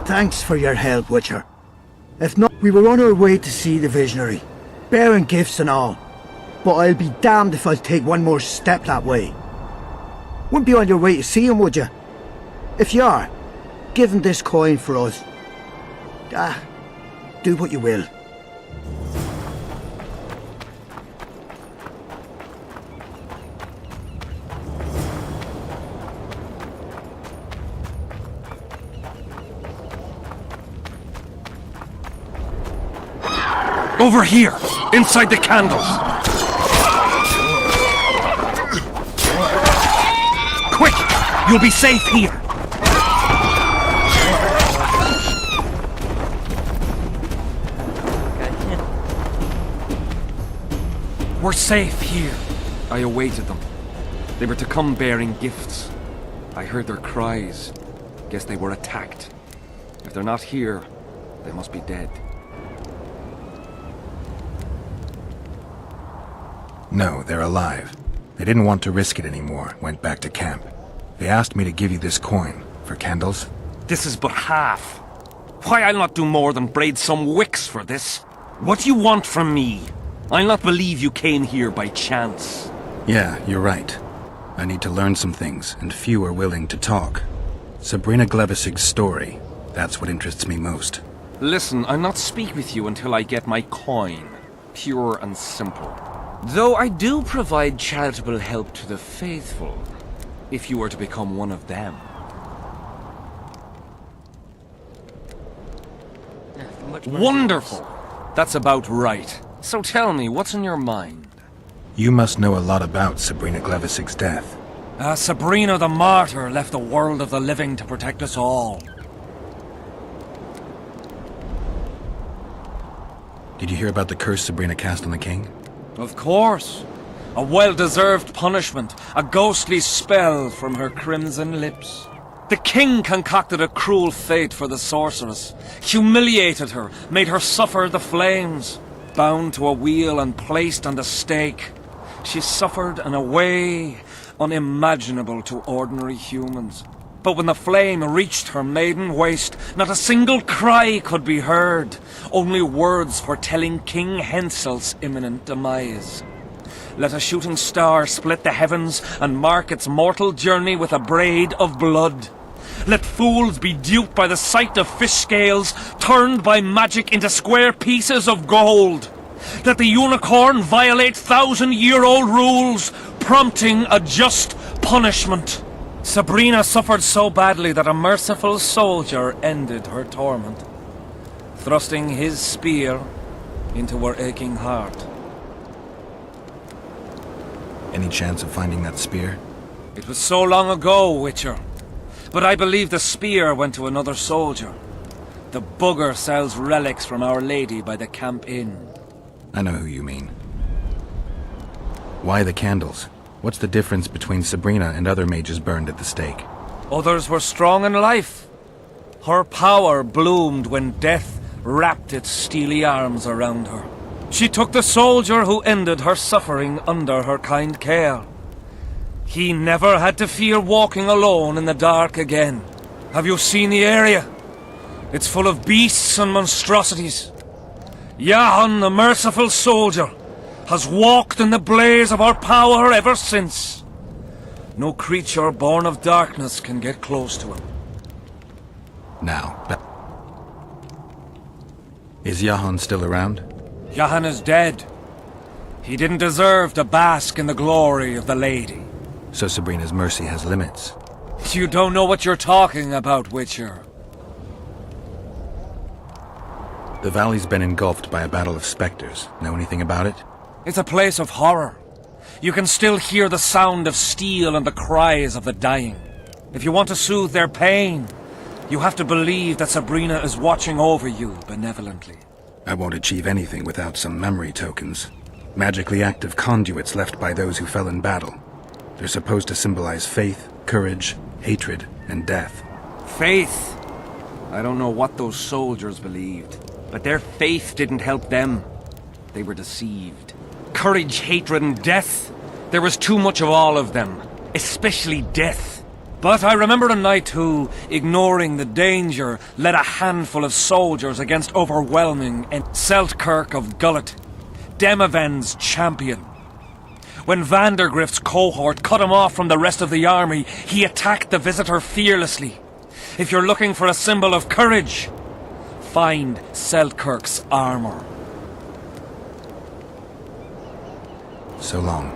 Thanks for your help, Witcher. If not, we were on our way to see the visionary, bearing gifts and all. But I'll be damned if I'll take one more step that way. Wouldn't be on your way to see him, would you? If you are, give him this coin for us. Do what you will. Over here, inside the candles. Quick! You'll be safe here. We're safe here. I awaited them. They were to come bearing gifts. I heard their cries. Guess they were attacked. If they're not here, they must be dead. No, they're alive. They didn't want to risk it anymore, went back to camp. They asked me to give you this coin, for candles. This is but half. Why, I'll not do more than braid some wicks for this. What do you want from me? I'll not believe you came here by chance. Yeah, you're right. I need to learn some things, and few are willing to talk. Sabrina Glevisig's story, that's what interests me most. Listen, I'll not speak with you until I get my coin. Pure and simple. Though I do provide charitable help to the faithful, if you were to become one of them. Wonderful! That's about right. So tell me, what's in your mind? You must know a lot about Sabrina Glevisig's death. Sabrina the Martyr left the world of the living to protect us all. Did you hear about the curse Sabrina cast on the king? Of course. A well-deserved punishment, a ghostly spell from her crimson lips. The king concocted a cruel fate for the sorceress, humiliated her, made her suffer the flames. Bound to a wheel and placed on the stake, she suffered in a way unimaginable to ordinary humans. But when the flame reached her maiden waist, not a single cry could be heard, only words foretelling King Hensel's imminent demise. Let a shooting star split the heavens and mark its mortal journey with a braid of blood. Let fools be duped by the sight of fish scales, turned by magic into square pieces of gold. Let the unicorn violate 1,000-year-old rules, prompting a just punishment. Sabrina suffered so badly that a merciful soldier ended her torment, thrusting his spear into her aching heart. Any chance of finding that spear? It was so long ago, Witcher. But I believe the spear went to another soldier. The bugger sells relics from Our Lady by the Camp Inn. I know who you mean. Why the candles? What's the difference between Sabrina and other mages burned at the stake? Others were strong in life. Her power bloomed when death wrapped its steely arms around her. She took the soldier who ended her suffering under her kind care. He never had to fear walking alone in the dark again. Have you seen the area? It's full of beasts and monstrosities. Jahan, the merciful soldier, has walked in the blaze of our power ever since. No creature born of darkness can get close to him. Now, is Jahan still around? Jahan is dead. He didn't deserve to bask in the glory of the lady. So Sabrina's mercy has limits. You don't know what you're talking about, Witcher. The valley's been engulfed by a battle of specters. Know anything about it? It's a place of horror. You can still hear the sound of steel and the cries of the dying. If you want to soothe their pain, you have to believe that Sabrina is watching over you benevolently. I won't achieve anything without some memory tokens. Magically active conduits left by those who fell in battle. They're supposed to symbolize faith, courage, hatred, and death. Faith? I don't know what those soldiers believed, but their faith didn't help them. They were deceived. Courage, hatred, and death? There was too much of all of them, especially death. But I remember a knight who, ignoring the danger, led a handful of soldiers against overwhelming and Seltkirk of Gullet, Demaven's champion. When Vandergrift's cohort cut him off from the rest of the army, he attacked the visitor fearlessly. If you're looking for a symbol of courage, find Seltkirk's armor. So long.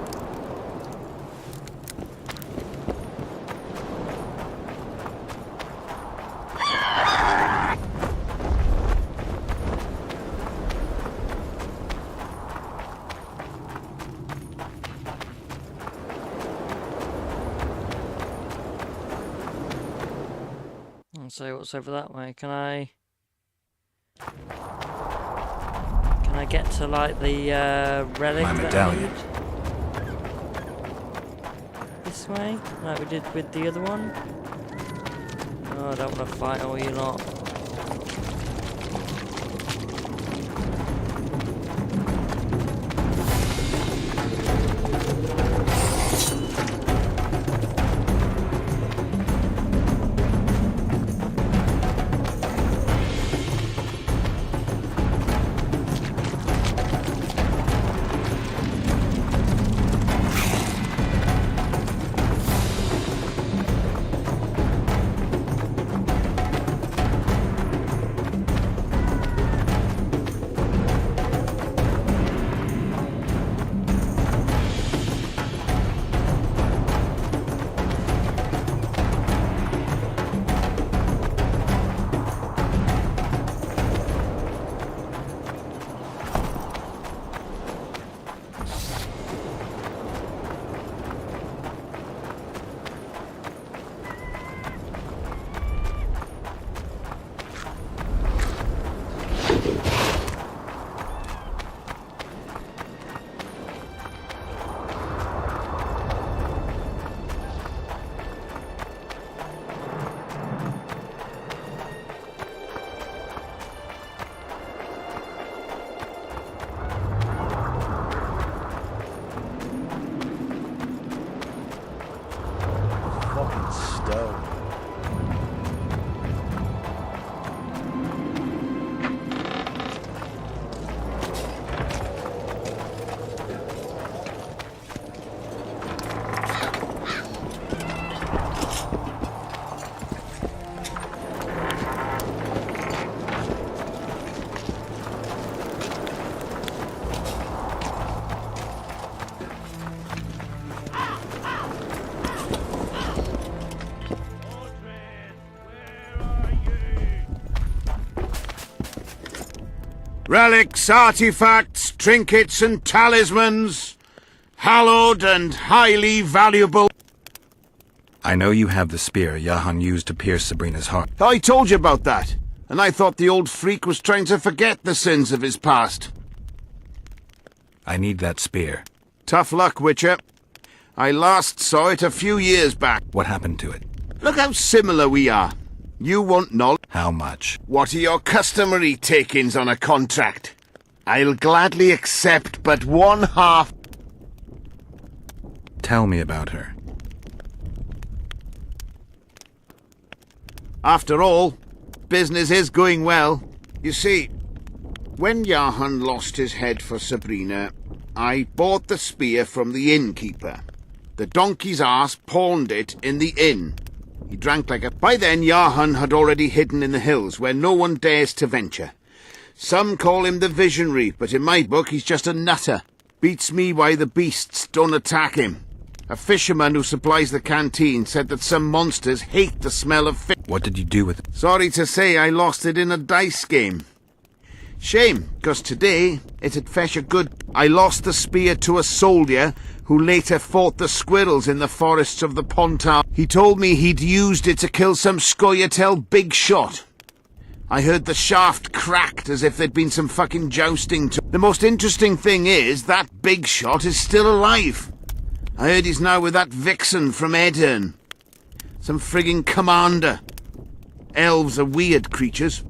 So what's over that way? Can I get to like the relic? My medallion. This way, like we did with the other one. Oh, I don't want to fight all you lot. Relics, artifacts, trinkets and talismans. Hallowed and highly valuable. I know you have the spear Jahan used to pierce Sabrina's heart. I told you about that, and I thought the old freak was trying to forget the sins of his past. I need that spear. Tough luck, Witcher. I last saw it a few years back. What happened to it? Look how similar we are. You want knowledge? How much? What are your customary takings on a contract? I'll gladly accept but 1/2. Tell me about her. After all, business is going well. You see, when Jahan lost his head for Sabrina, I bought the spear from the innkeeper. The donkey's ass pawned it in the inn. He drank like a... By then, Yahan had already hidden in the hills, where no one dares to venture. Some call him the Visionary, but in my book he's just a nutter. Beats me why the beasts don't attack him. A fisherman who supplies the canteen said that some monsters hate the smell of fish. What did you do with it? Sorry to say, I lost it in a dice game. Shame, 'cause today it'd fetch a good... I lost the spear to a soldier who later fought the squirrels in the forests of the Pontar. He told me he'd used it to kill some Scoia'tael big shot. I heard the shaft cracked as if there'd been some fucking jousting to... The most interesting thing is that big shot is still alive. I heard he's now with that vixen from Edirn. Some frigging commander. Elves are weird creatures.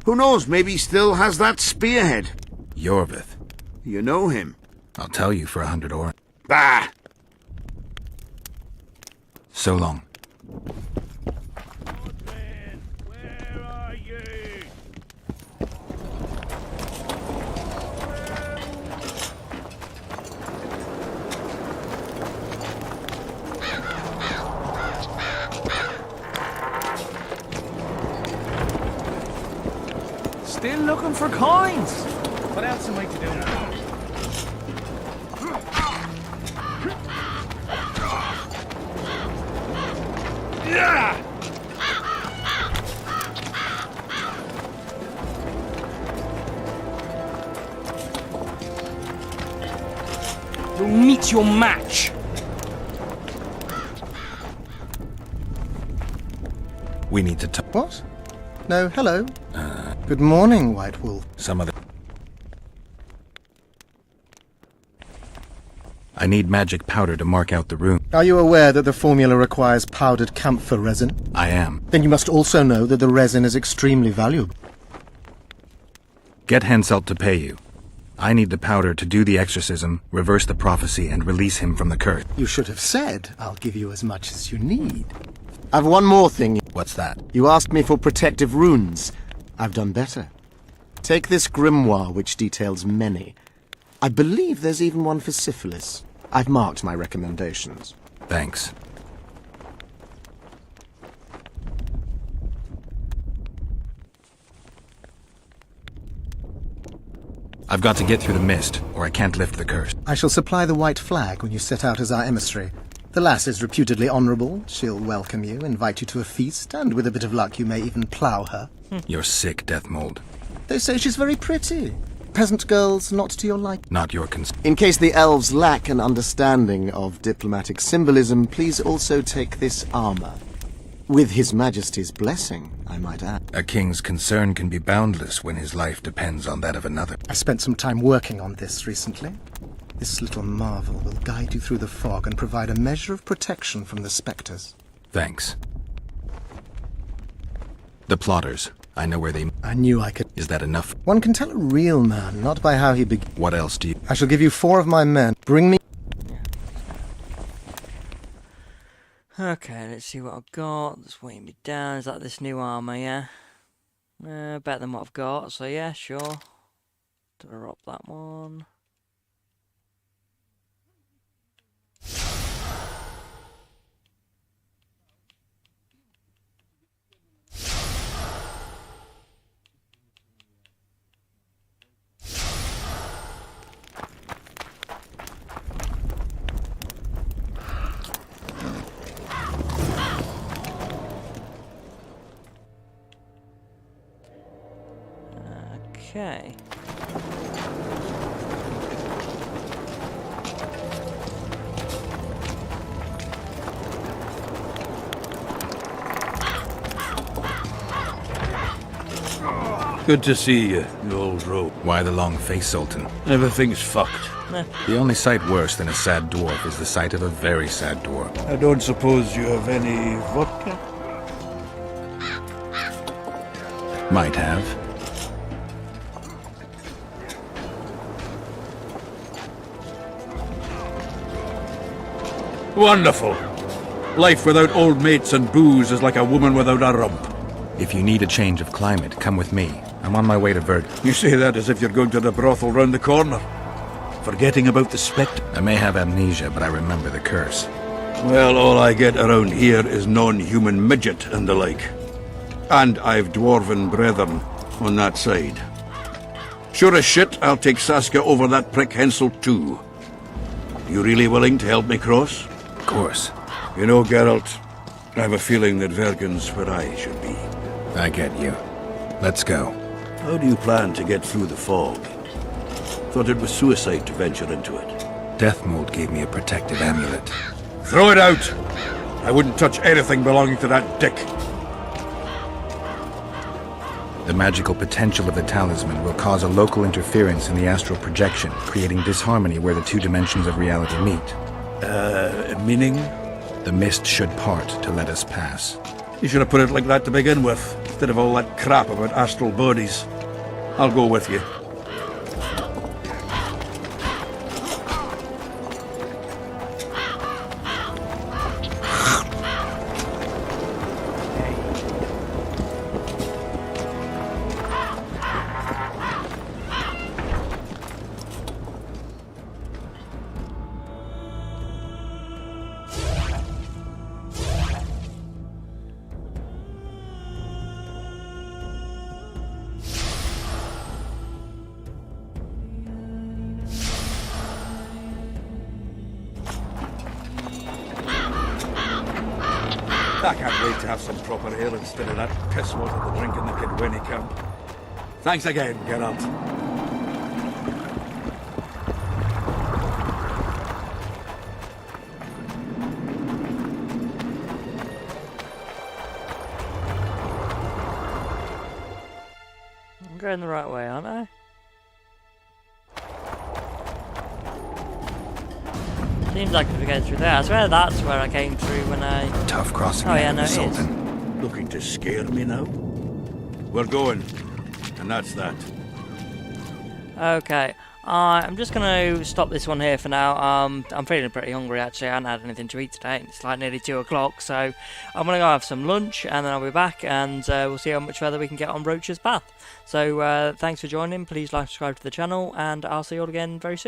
Who knows, maybe he still has that spearhead. Yorvith. You know him? I'll tell you for 100 ore. Bah! So long. Still looking for coins. What else am I to do now? Yeah! You'll meet your match. We need to talk. What? No, hello. Good morning, White Wolf. Some other... I need magic powder to mark out the room. Are you aware that the formula requires powdered camphor resin? I am. Then you must also know that the resin is extremely valuable. Get Henselt to pay you. I need the powder to do the exorcism, reverse the prophecy, and release him from the curse. You should have said, I'll give you as much as you need. I've one more thing. What's that? You asked me for protective runes. I've done better. Take this grimoire, which details many. I believe there's even one for syphilis. I've marked my recommendations. Thanks. I've got to get through the mist, or I can't lift the curse. I shall supply the white flag when you set out as our emissary. The lass is reputedly honourable. She'll welcome you, invite you to a feast, and with a bit of luck you may even plough her. You're sick, Deathmold. They say she's very pretty. Peasant girls not to your liking. Not your concern. In case the elves lack an understanding of diplomatic symbolism, please also take this armour. With His Majesty's blessing, I might add. A king's concern can be boundless when his life depends on that of another. I spent some time working on this recently. This little marvel will guide you through the fog and provide a measure of protection from the spectres. Thanks. The plotters. I know where they... I knew I could... Is that enough? One can tell a real man, not by how he begins. What else do you... I shall give you 4 of my men. Bring me... Okay, let's see what I've got. That's weighing me down. Is that this new armour, yeah? Better than what I've got, so yeah, sure. Drop that one. Okay. Good to see you, you old rogue. Why the long face, Sultan? Everything's fucked. The only sight worse than a sad dwarf is the sight of a very sad dwarf. I don't suppose you have any vodka? Might have. Wonderful. Life without old mates and booze is like a woman without a rump. If you need a change of climate, come with me. I'm on my way to Verd. You say that as if you're going to the brothel round the corner. Forgetting about the spectre. I may have amnesia, but I remember the curse. Well, all I get around here is non-human midget and the like. And I've dwarven brethren on that side. Sure as shit, I'll take Saskia over that prick Hensel too. You really willing to help me cross? Of course. You know, Geralt, I have a feeling that Vergen's where I should be. I get you. Let's go. How do you plan to get through the fog? Thought it was suicide to venture into it. Deathmold gave me a protective amulet. Throw it out! I wouldn't touch anything belonging to that dick. The magical potential of the talisman will cause a local interference in the astral projection, creating disharmony where the two dimensions of reality meet. Meaning? The mist should part to let us pass. You should have put it like that to begin with, instead of all that crap about astral bodies. I'll go with you. I can't wait to have some proper ale instead of that piss water the drinking the kid when he camp. Thanks again, Geralt. I'm going the right way, aren't I? Seems like we're going through there. I swear that's where I came through when I... Tough crossing. Oh yeah, no, it is. Sultan. Looking to scare me now? We're going, and that's that. Okay, I'm just going to stop this one here for now. I'm feeling pretty hungry actually. I haven't had anything to eat today. It's like nearly 2 o'clock, so I'm going to go have some lunch and then I'll be back and we'll see how much further we can get on Roche's path. So thanks for joining. Please like, subscribe to the channel, and I'll see you all again very soon.